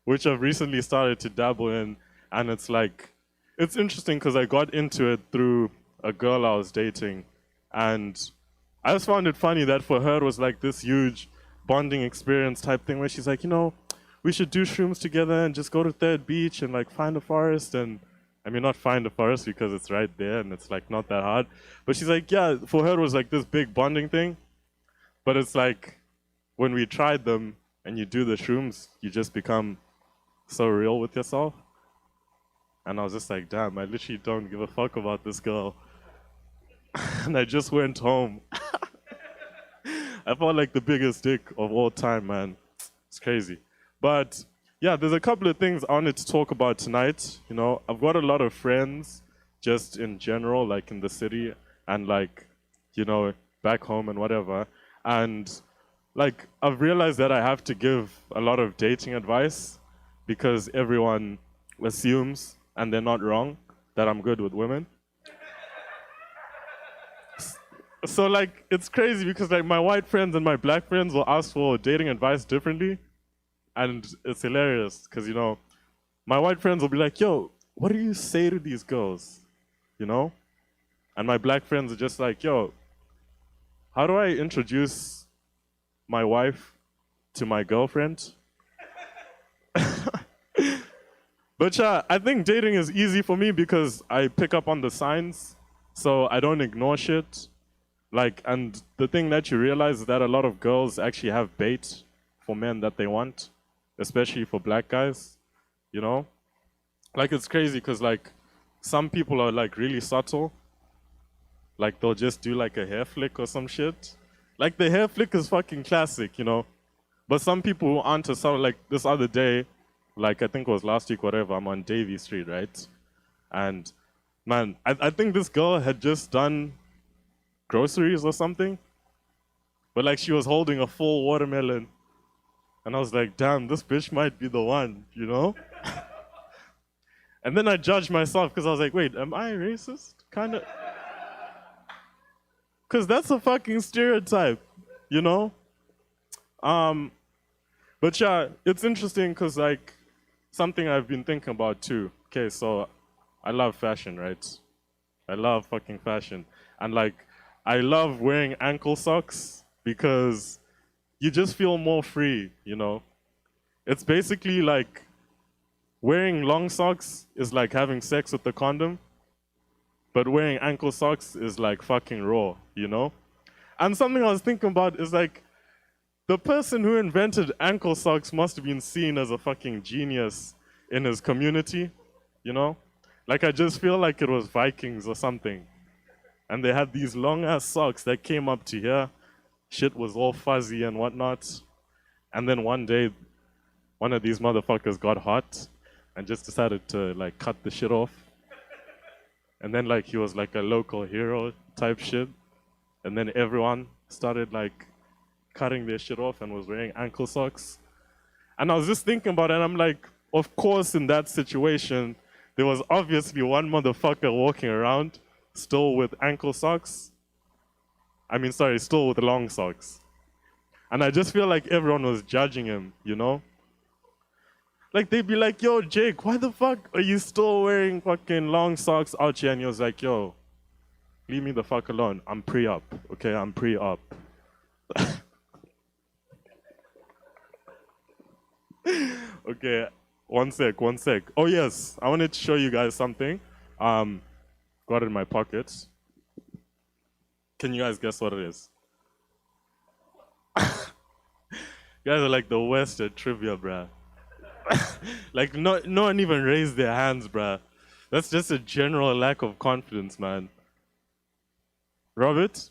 which I've recently started to dabble in, and it's like. It's interesting because I got into it through a girl I was dating, and I just found it funny that for her it was like this huge bonding experience type thing where she's like, you know, we should do shrooms together and just go to Third Beach and like find a forest. And I mean, not find a forest because it's right there and it's like not that hard. But she's like, yeah, for her it was like this big bonding thing. But it's like when we tried them and you do the shrooms, you just become so real with yourself. And I was just like, damn, I literally don't give a fuck about this girl. And I just went home. I felt like the biggest dick of all time, man. It's crazy. But yeah, there's a couple of things I wanted to talk about tonight. You know, I've got a lot of friends just in general, like in the city and like, you know, back home and whatever. And like, I've realized that I have to give a lot of dating advice because everyone assumes, and they're not wrong, that I'm good with women. So like, it's crazy because like my white friends and my black friends will ask for dating advice differently. And it's hilarious because, you know, my white friends will be like, yo, what do you say to these girls? You know? And my black friends are just like, yo, how do I introduce my wife to my girlfriend? But yeah, I think dating is easy for me because I pick up on the signs, so I don't ignore shit. Like, and the thing that you realize is that a lot of girls actually have bait for men that they want, especially for black guys, you know? Like, it's crazy because, like, some people are, like, really subtle. Like, they'll just do, like, a hair flick or some shit. Like, the hair flick is fucking classic, you know? But some people who aren't as subtle, like, this other day, like, I think it was last week, whatever, I'm on Davy Street, right? And, man, I think this girl had just done groceries or something. But, like, she was holding a full watermelon. And I was like, damn, this bitch might be the one, you know? And then I judged myself because I was like, wait, am I racist? Kind of. Because that's a fucking stereotype, you know? But yeah, it's interesting because, like, something I've been thinking about too. Okay, so I love fashion, right? I love fucking fashion. And, like, I love wearing ankle socks because you just feel more free, you know? It's basically like wearing long socks is like having sex with the condom, but wearing ankle socks is like fucking raw, you know? And something I was thinking about is like, the person who invented ankle socks must have been seen as a fucking genius in his community, you know? Like, I just feel like it was Vikings or something. And they had these long ass socks that came up to here. Shit was all fuzzy and whatnot. And then one day, one of these motherfuckers got hot and just decided to like cut the shit off. And then like he was like a local hero type shit. And then everyone started like cutting their shit off and was wearing ankle socks. And I was just thinking about it, and I'm like, of course in that situation, there was obviously one motherfucker walking around still with ankle socks. Still with long socks. And I just feel like everyone was judging him, you know? Like, they'd be like, yo, Jake, why the fuck are you still wearing fucking long socks out here? And he was like, yo, leave me the fuck alone. I'm pre-op, okay? I'm pre-op. Okay, one sec. Oh, yes, I wanted to show you guys something. Got it in my pocket. Can you guys guess what it is? You guys are like the worst at trivia, bruh. Like, no one even raised their hands, bruh. That's just a general lack of confidence, man. Robert?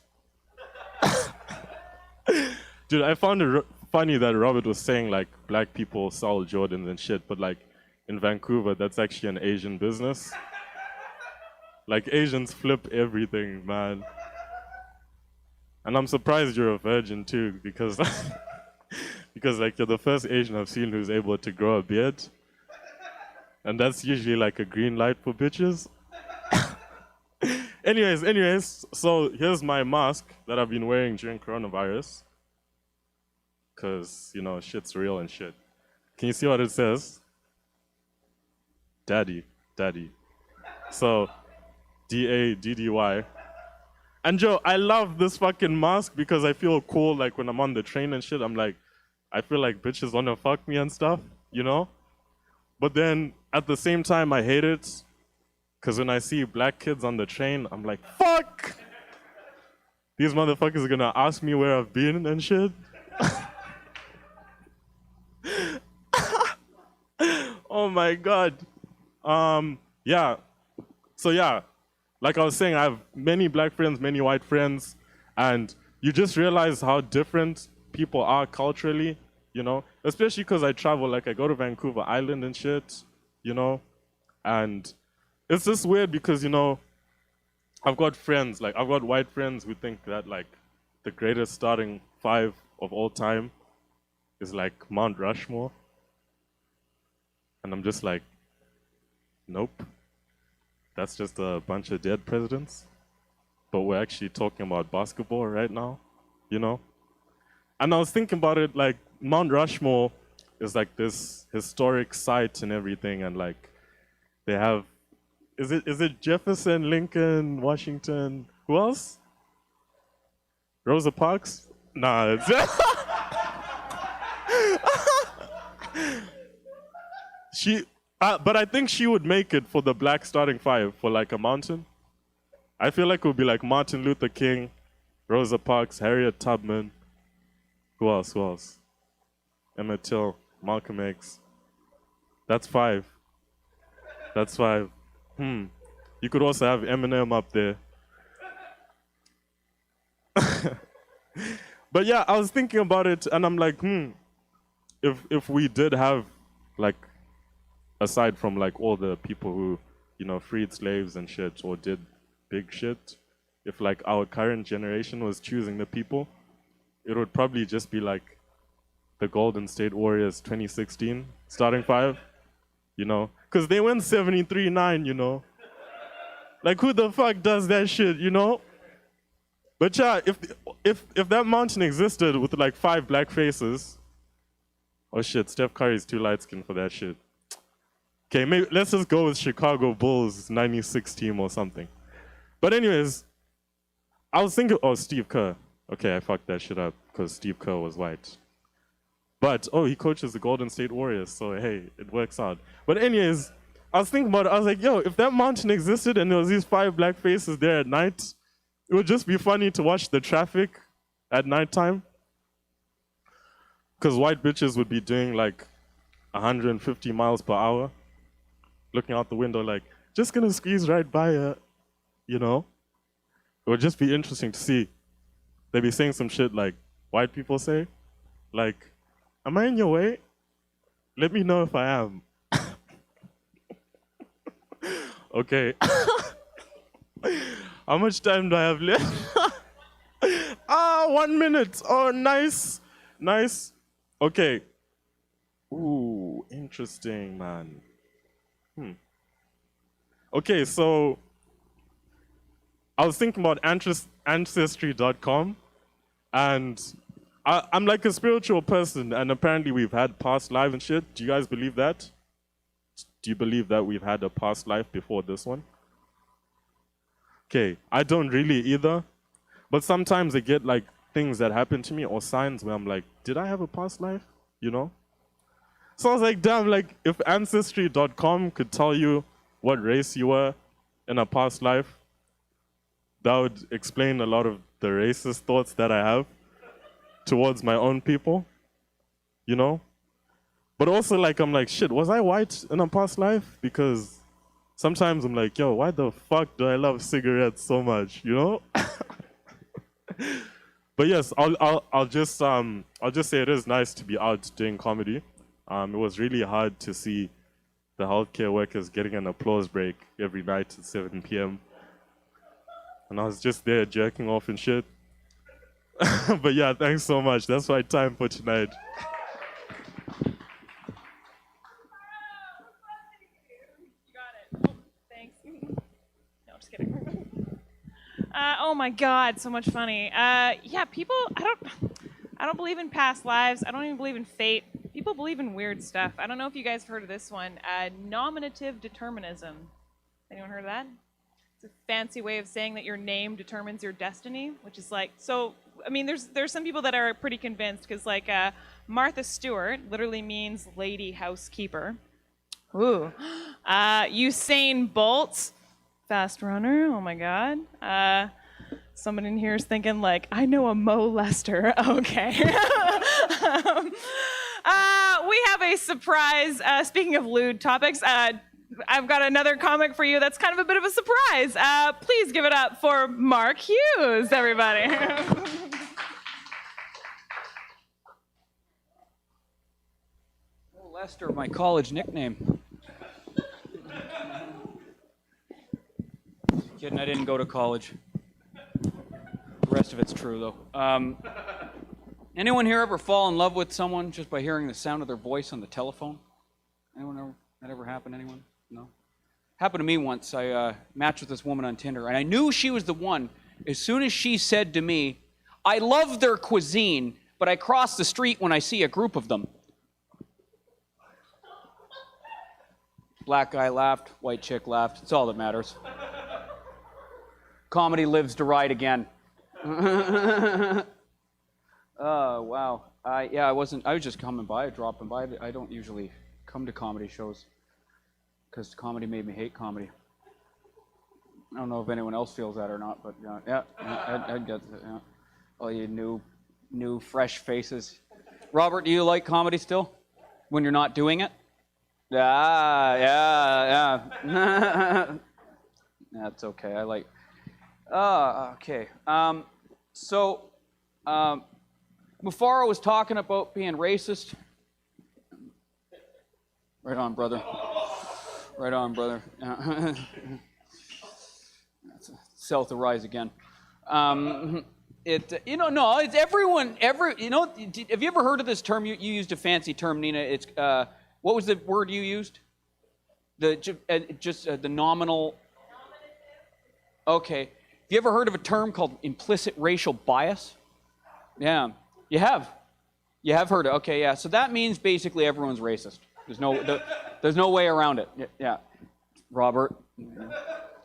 Dude, I found it funny that Robert was saying, like, black people sell Jordans and shit, but, like, in Vancouver, that's actually an Asian business. Like, Asians flip everything, man. And I'm surprised you're a virgin, too, because... because, like, you're the first Asian I've seen who's able to grow a beard. And that's usually, like, a green light for bitches. Anyways, so here's my mask that I've been wearing during coronavirus. Because, you know, shit's real and shit. Can you see what it says? Daddy. So, D-A-D-D-Y. And Joe, I love this fucking mask because I feel cool, like, when I'm on the train and shit, I'm like, I feel like bitches want to fuck me and stuff, you know? But then, at the same time, I hate it. Because when I see black kids on the train, I'm like, fuck! These motherfuckers are gonna ask me where I've been and shit. Oh my god. Yeah. So yeah, like I was saying, I have many black friends, many white friends, and you just realize how different people are culturally, you know? Especially because I travel, like I go to Vancouver Island and shit, you know? And it's just weird because, you know, I've got friends, like I've got white friends who think that like the greatest starting five of all time is like Mount Rushmore. And I'm just like, nope. That's just a bunch of dead presidents. But we're actually talking about basketball right now, you know? And I was thinking about it, like Mount Rushmore is like this historic site and everything, and like they have, is it Jefferson, Lincoln, Washington, who else? Rosa Parks? Nah, it's but I think she would make it for the black starting five for like a mountain. I feel like it would be like Martin Luther King, Rosa Parks, Harriet Tubman. Who else? Who else? Emmett Till, Malcolm X. That's 5. That's 5. You could also have Eminem up there. But yeah, I was thinking about it, and I'm like, if we did have, like, aside from like all the people who, freed slaves and shit or did big shit, if like our current generation was choosing the people, it would probably just be like the Golden State Warriors 2016 starting 5, because they went 73-9, Like, who the fuck does that shit, But yeah, if that mountain existed with like 5 black faces, oh shit, Steph Curry's too light skinned for that shit. Okay, maybe let's just go with Chicago Bulls 96 team or something. But anyways, I was thinking, Steve Kerr. Okay, I fucked that shit up because Steve Kerr was white. But he coaches the Golden State Warriors, so hey, it works out. But anyways, I was thinking about it. I was like, yo, if that mountain existed and there was these 5 black faces there at night, it would just be funny to watch the traffic at nighttime. Because white bitches would be doing like 150 miles per hour, looking out the window like, just gonna squeeze right by her, It would just be interesting to see. They'd be saying some shit like white people say, like, am I in your way? Let me know if I am. Okay. How much time do I have left? 1 minute. Oh, nice. Nice. Okay. Ooh, interesting, man. Okay, so I was thinking about Ancestry.com, and I'm like a spiritual person, and apparently we've had past life and shit. Do you guys believe that? Do you believe that we've had a past life before this one? Okay, I don't really either, but sometimes I get like things that happen to me or signs where I'm like, did I have a past life? So I was like, damn, like if Ancestry.com could tell you what race you were in a past life, that would explain a lot of the racist thoughts that I have towards my own people, But also, like, I'm like, shit, was I white in a past life? Because sometimes I'm like, yo, why the fuck do I love cigarettes so much, But yes, I'll just say it is nice to be out doing comedy. It was really hard to see the healthcare workers getting an applause break every night at 7 p.m. And I was just there jerking off and shit. But yeah, thanks so much. That's my time for tonight. Oh my God, so much funny. Yeah, people. I don't believe in past lives. I don't even believe in fate. People believe in weird stuff. I don't know if you guys have heard of this one. Nominative determinism. Anyone heard of that? It's a fancy way of saying that your name determines your destiny, which is like so. I mean, there's some people that are pretty convinced because like Martha Stewart literally means lady housekeeper. Ooh. Usain Bolt. Fast runner, oh my God. Someone in here is thinking like, I know a Mo Lester. Okay. We have a surprise, speaking of lewd topics, I've got another comic for you that's kind of a bit of a surprise. Please give it up for Mark Hughes, everybody. Mo Lester, my college nickname. Kidding, I didn't go to college. The rest of it's true, though. Anyone here ever fall in love with someone just by hearing the sound of their voice on the telephone? Anyone ever? That ever happened to anyone? No? Happened to me once. I matched with this woman on Tinder, and I knew she was the one as soon as she said to me, I love their cuisine, but I cross the street when I see a group of them. Black guy laughed, white chick laughed. It's all that matters. Comedy lives to ride again. Oh, wow. I was just coming by, dropping by. I don't usually come to comedy shows because comedy made me hate comedy. I don't know if anyone else feels that or not, but yeah, I get it. Yeah. All you new, fresh faces. Robert, do you like comedy still? When you're not doing it? Yeah. That's okay. I like. Okay. Before I was talking about being racist. Right on, brother. Right on, brother. South to rise again. It's everyone. Have you ever heard of this term? You used a fancy term, Nina. It's what was the word you used? The nominal. Okay. Have you ever heard of a term called implicit racial bias? Yeah, you have. You have heard it. Okay, yeah. So that means basically everyone's racist. There's no way around it. Yeah. Robert,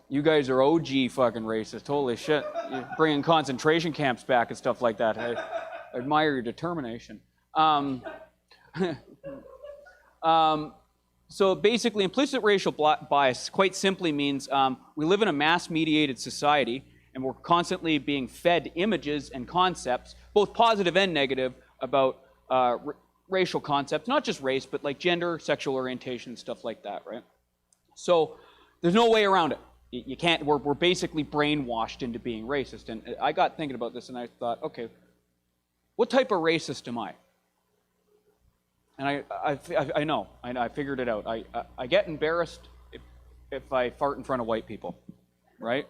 you guys are OG fucking racist. Holy shit. You're bringing concentration camps back and stuff like that. I admire your determination. So basically, implicit racial bias quite simply means we live in a mass-mediated society, and we're constantly being fed images and concepts, both positive and negative, about racial concepts, not just race, but like gender, sexual orientation, stuff like that, right? So there's no way around it. You can't. We're basically brainwashed into being racist. And I got thinking about this, and I thought, okay, what type of racist am I? And I know. I figured it out. I get embarrassed if I fart in front of white people, right?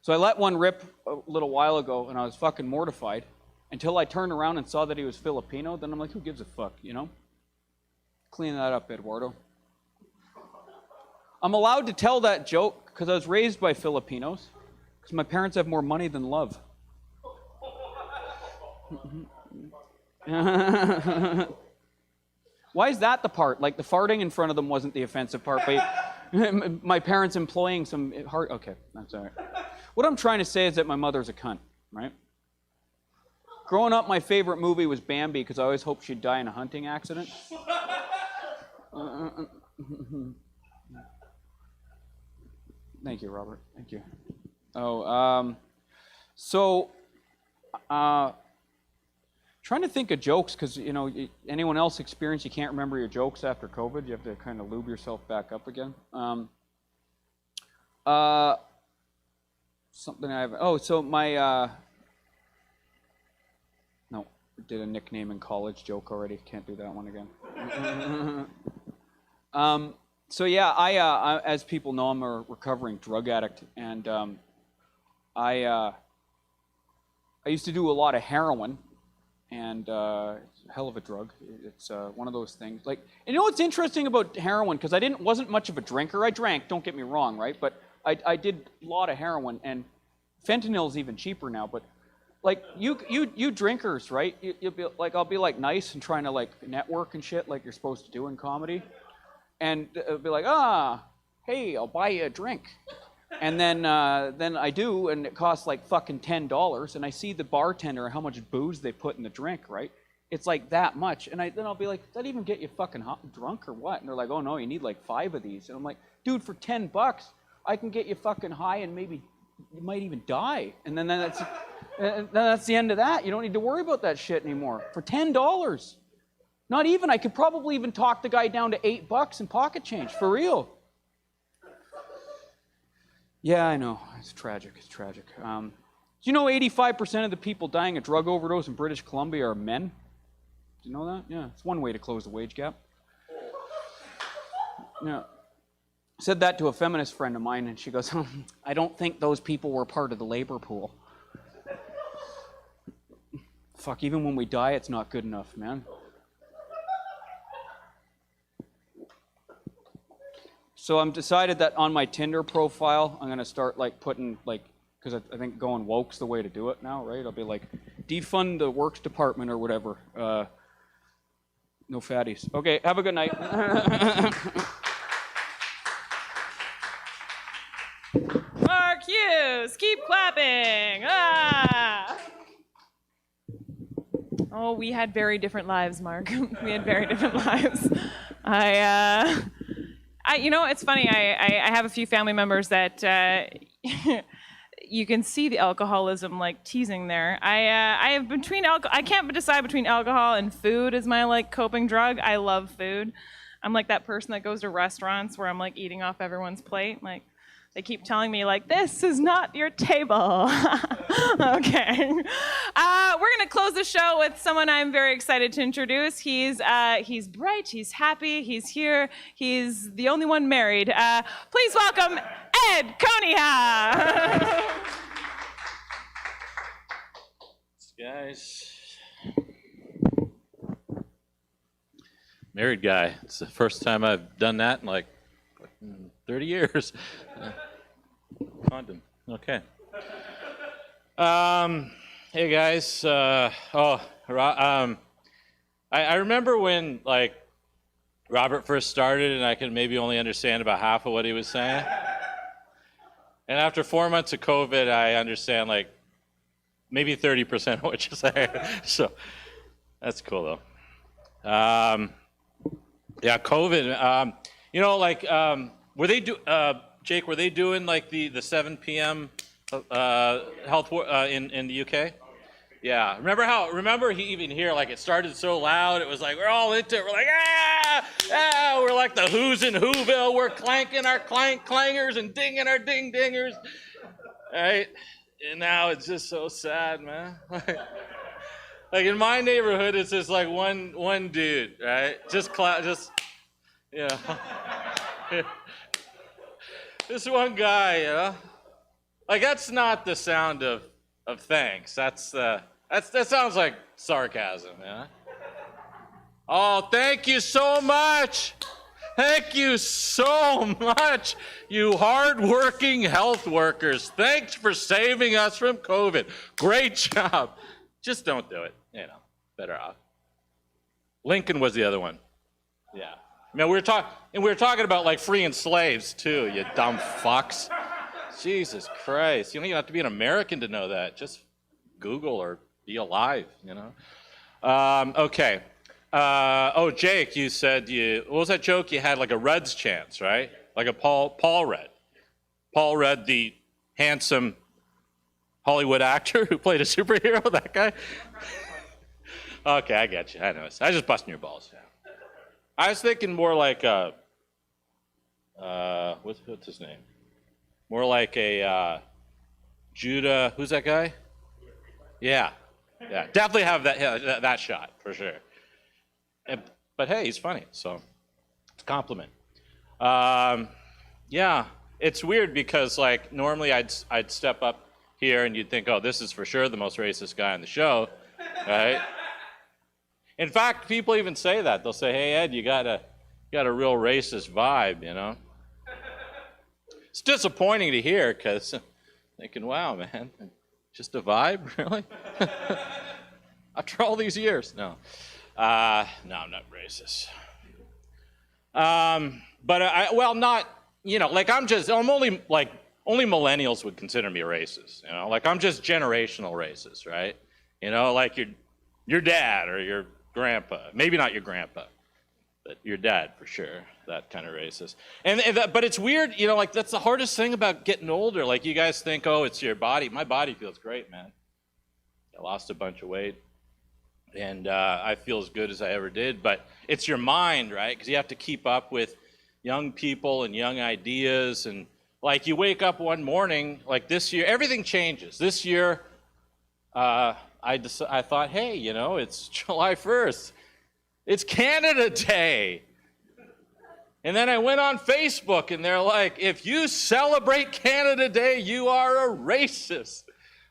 So I let one rip a little while ago, and I was fucking mortified until I turned around and saw that he was Filipino. Then I'm like, who gives a fuck, you know? Clean that up, Eduardo. I'm allowed to tell that joke because I was raised by Filipinos, because my parents have more money than love. Why is that the part? Like the farting in front of them wasn't the offensive part, but my parents employing some hard. Okay, that's all right. What I'm trying to say is that my mother's a cunt, right? Growing up, my favorite movie was Bambi because I always hoped she'd die in a hunting accident. Thank you, Robert. Thank you. Trying to think of jokes because, anyone else experience you can't remember your jokes after COVID? You have to kind of lube yourself back up again. Something I have. Oh, so my. No, I did a nickname in college joke already. Can't do that one again. So yeah, I as people know, I'm a recovering drug addict, and I used to do a lot of heroin. And it's a hell of a drug. It's one of those things. Like, and you know what's interesting about heroin? Because I wasn't much of a drinker. I drank, don't get me wrong, right? But I did a lot of heroin, and fentanyl's even cheaper now. But like you drinkers, right? You'll be like, I'll be like nice and trying to like network and shit, like you're supposed to do in comedy, and it'll be like, hey, I'll buy you a drink. And then I do, and it costs like fucking $10. And I see the bartender how much booze they put in the drink, right? It's like that much. And then I'll be like, does that even get you fucking drunk or what? And they're like, oh no, you need like 5 of these. And I'm like, dude, for $10, I can get you fucking high, and maybe you might even die. And then that's the end of that. You don't need to worry about that shit anymore. For $10, not even. I could probably even talk the guy down to $8 in pocket change for real. Yeah, I know. It's tragic. It's tragic. Do you know 85% of the people dying of drug overdose in British Columbia are men? Do you know that? Yeah, it's one way to close the wage gap. Yeah. I said that to a feminist friend of mine, and she goes, I don't think those people were part of the labor pool. Fuck, even when we die, it's not good enough, man. So I'm decided that on my Tinder profile, I'm going to start like putting like, because I think going woke's the way to do it now, right? I'll be like, defund the works department or whatever. No fatties. Okay, have a good night. Mark Hughes, keep clapping. Oh, we had very different lives, Mark. We had very different lives. You know, it's funny. I have a few family members that, you can see the alcoholism like teasing there. I have between I can't decide between alcohol and food as my like coping drug. I love food. I'm like that person that goes to restaurants where I'm like eating off everyone's plate. Like they keep telling me like, this is not your table. Okay. We're gonna close the show with someone I'm very excited to introduce. He's bright, he's happy, he's here, he's the only one married. Please welcome Ed Coniha. Guys. Married guy. It's the first time I've done that in like 30 years. Condom. Okay. Hey guys. I remember when like Robert first started and I could maybe only understand about half of what he was saying. And after 4 months of COVID, I understand like maybe 30% of what you're saying. So that's cool though. Yeah, COVID. You know, like, were they Jake? Were they doing like the 7 p.m. health in the UK? Yeah. Remember he even here like it started so loud. It was like we're all into it. We're like we're like the Who's in Whoville. We're clanking our clangers and dinging our ding dingers. Right. And now it's just so sad, man. Like in my neighborhood, it's just like one dude, right? Just you know, this one guy, you know. Like that's not the sound of thanks. That sounds like sarcasm, yeah. Oh, thank you so much. Thank you so much, you hardworking health workers. Thanks for saving us from COVID. Great job. Just don't do it, you know, better off. Lincoln was the other one. Yeah. I mean, we were talking about like freeing slaves too, you dumb fucks. Jesus Christ. You don't even have to be an American to know that. Just Google or be alive, you know. Okay. Jake, you said what was that joke? You had like a Rudd's chance, right? Like a Paul Rudd. Paul Rudd, the handsome Hollywood actor who played a superhero, that guy? Okay, I get you. I know. I was just busting your balls. Yeah. I was thinking more like what's his name? More like a Judah. Who's that guy? Yeah. Definitely have that shot for sure. But hey, he's funny, so it's a compliment. Yeah, it's weird because like normally I'd step up here and you'd think, oh, this is for sure the most racist guy on the show, right? In fact, people even say that. They'll say, hey, Ed, you got a real racist vibe, you know? It's disappointing to hear because I'm thinking, wow, man, just a vibe, really? After all these years, no. No, I'm not racist. But not, you know, like I'm only like, only millennials would consider me racist, you know? Like I'm just generational racist, right? You know, like your dad or your grandpa. Maybe not your grandpa, but your dad for sure. That kind of racist. But it's weird, you know, like that's the hardest thing about getting older. Like you guys think, oh, it's your body. My body feels great, man. I lost a bunch of weight. And I feel as good as I ever did, but it's your mind, right? Because you have to keep up with young people and young ideas, and like you wake up one morning, like this year, everything changes. This year, I thought, hey, you know, it's July 1st. It's Canada Day. And then I went on Facebook, and they're like, if you celebrate Canada Day, you are a racist.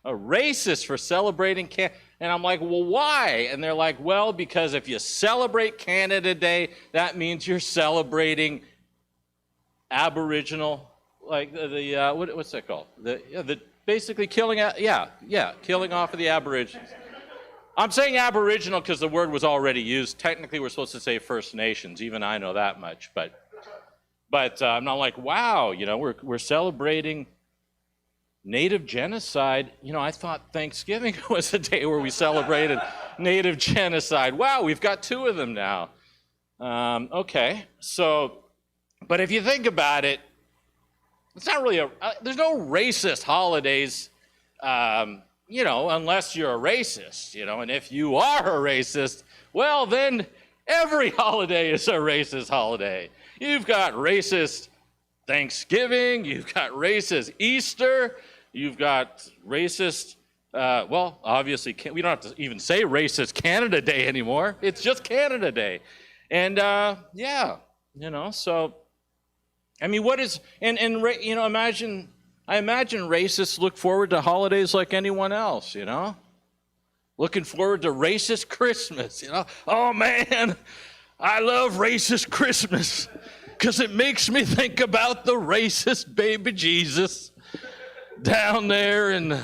A racist for celebrating Canada. And I'm like, well, why? And they're like, well, because if you celebrate Canada Day, that means you're celebrating Aboriginal, like what's that called? The basically killing off of the Aborigines. I'm saying Aboriginal because the word was already used. Technically, we're supposed to say First Nations. Even I know that much, but I'm not like, wow, you know, we're celebrating Native genocide. You know, I thought Thanksgiving was a day where we celebrated Native genocide. Wow, we've got two of them now. Okay, so, but if you think about it, it's not really there's no racist holidays, unless you're a racist, and if you are a racist, well, then every holiday is a racist holiday. You've got racist Thanksgiving, you've got racist Easter, you've got racist, obviously, we don't have to even say racist Canada Day anymore. It's just Canada Day. And, so, I mean, what is, I imagine racists look forward to holidays like anyone else, Looking forward to racist Christmas, Oh, man, I love racist Christmas because it makes me think about the racist baby Jesus down there in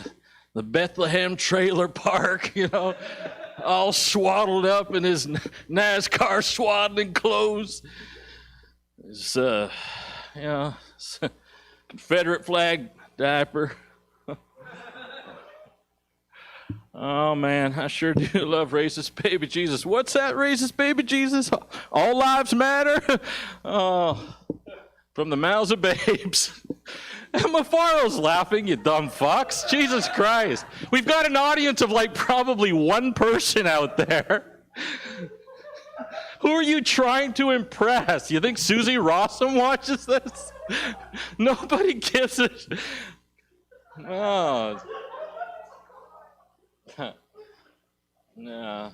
the Bethlehem trailer park, all swaddled up in his NASCAR swaddling clothes. His, Confederate flag diaper. Oh, man, I sure do love racist baby Jesus. What's that, racist baby Jesus? All lives matter? Oh, from the mouths of babes. Emma Farrell's laughing, you dumb fucks. Jesus Christ. We've got an audience of probably one person out there. Who are you trying to impress? You think Susie Rossum watches this? Nobody gives a... Oh. No.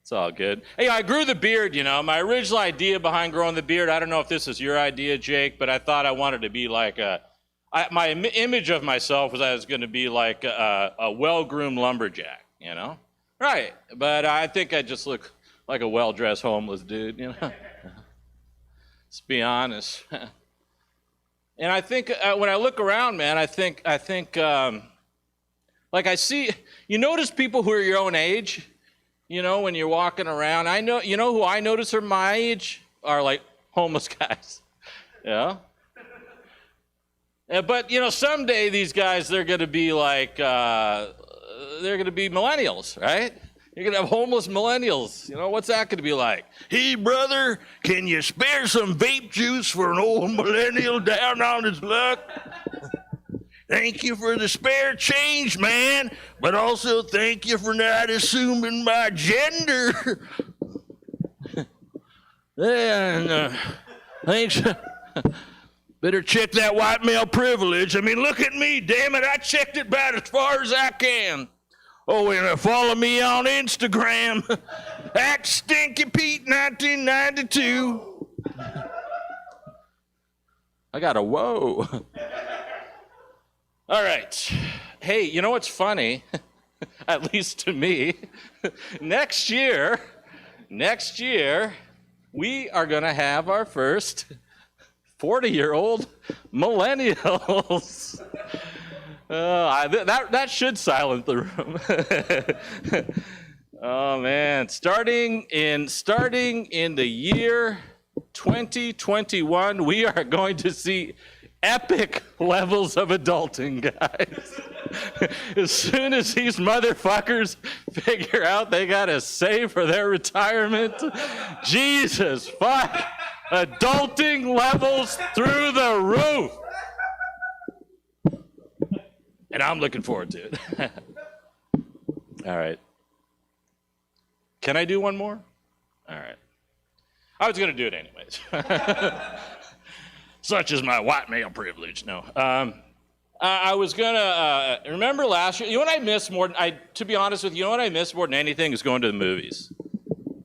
It's all good. Hey, I grew the beard, My original idea behind growing the beard, I don't know if this is your idea, Jake, but I thought I wanted to be my image of myself was I was going to be like a well-groomed lumberjack, Right. But I think I just look like a well-dressed homeless dude, Let's be honest. And I think when I look around, man, I think I see, you notice people who are your own age, when you're walking around. I know, who I notice are my age are like homeless guys. Yeah. But, someday these guys, they're going to be like, they're going to be millennials, right? You're going to have homeless millennials. What's that going to be like? Hey, brother, can you spare some vape juice for an old millennial down on his luck? Thank you for the spare change, man, but also thank you for not assuming my gender. And thanks. Better check that white male privilege. I mean, look at me, damn it. I checked it about as far as I can. Oh, and follow me on Instagram, at Stinky Pete 1992. I got a whoa. All right. Hey, you know what's funny? At least to me. Next year, we are going to have our first 40-year-old millennials. That should silence the room. Oh, man. Starting in the year 2021, we are going to see epic levels of adulting, guys. As soon as these motherfuckers figure out they gotta save for their retirement, Jesus fuck, adulting levels through the roof. And I'm looking forward to it. All right. Can I do one more? All right. I was gonna do it anyways. Such is my white male privilege. No. I was gonna remember last year. You know what I miss more? To be honest with you, what I miss more than anything is going to the movies.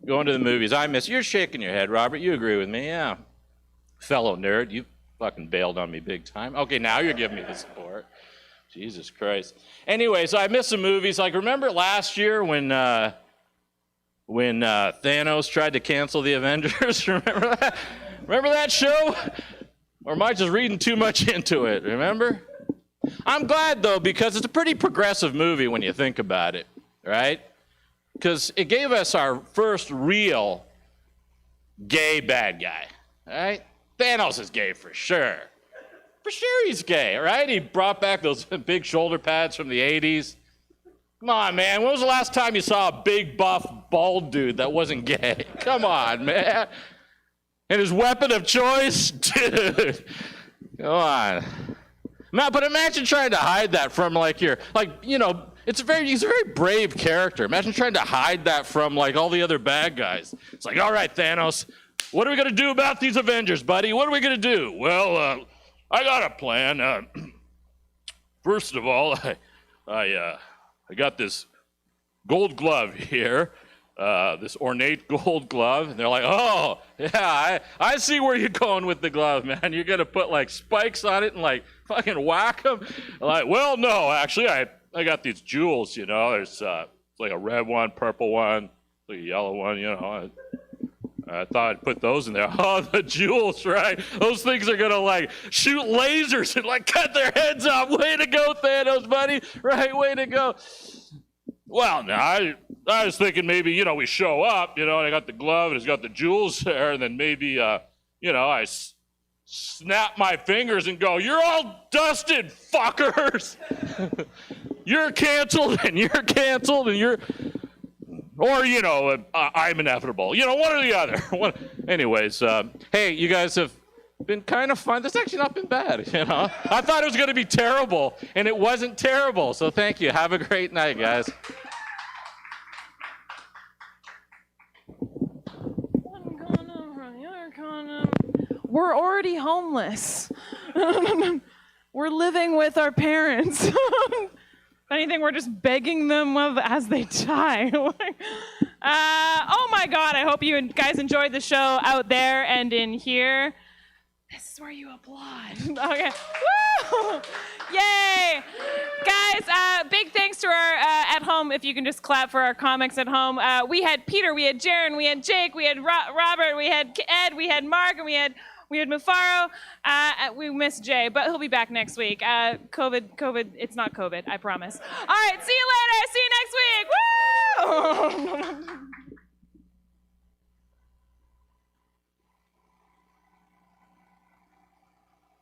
Going to the movies. I miss. You're shaking your head, Robert. You agree with me? Yeah. Fellow nerd, you fucking bailed on me big time. Okay, now you're giving me the support. Jesus Christ. Anyway, so I miss the movies. Like, remember last year when Thanos tried to cancel the Avengers? Remember that? Remember that show? Or am I just reading too much into it? Remember? I'm glad, though, because it's a pretty progressive movie when you think about it, right? Because it gave us our first real gay bad guy, right? Thanos is gay for sure. For sure he's gay, right? He brought back those big shoulder pads from the 80s. Come on, man. When was the last time you saw a big, buff, bald dude that wasn't gay? Come on, man. And his weapon of choice? Dude. Go on. But imagine trying to hide that from he's a very brave character. Imagine trying to hide that from like all the other bad guys. It's like, all right, Thanos, what are we gonna do about these Avengers, buddy? What are we gonna do? Well, I got a plan. First of all, I got this gold glove here. This ornate gold glove, and they're like, oh, yeah, I see where you're going with the glove, man. You're gonna put like spikes on it and like fucking whack them. Like, well, no, actually, I got these jewels, you know. There's like a red one, purple one, like a yellow one, you know. I thought I'd put those in there. Oh, the jewels, right? Those things are gonna like shoot lasers and like cut their heads off. Way to go, Thanos, buddy. Right, way to go. Well, no, I was thinking maybe, you know, we show up, you know, and I got the glove and it's got the jewels there, and then maybe, you know, I snap my fingers and go, you're all dusted, fuckers. You're canceled, and you're canceled, and you're, or, you know, I'm inevitable. You know, one or the other. Anyways, hey, you guys have been kind of fun. This actually not been bad, you know. I thought it was going to be terrible, and it wasn't terrible. So thank you. Have a great night, guys. We're already homeless. We're living with our parents. If anything, we're just begging them as they die. Oh my God, I hope you guys enjoyed the show out there and in here. This is where you applaud. Okay. Woo! Yay! Guys, big thanks to our at home, if you can just clap for our comics at home. We had Peter, we had Jaron, we had Jake, we had Robert, we had Ed, we had Mark, and we had Mufaro. We missed Jay, but he'll be back next week. COVID, it's not COVID, I promise. All right, see you later. See you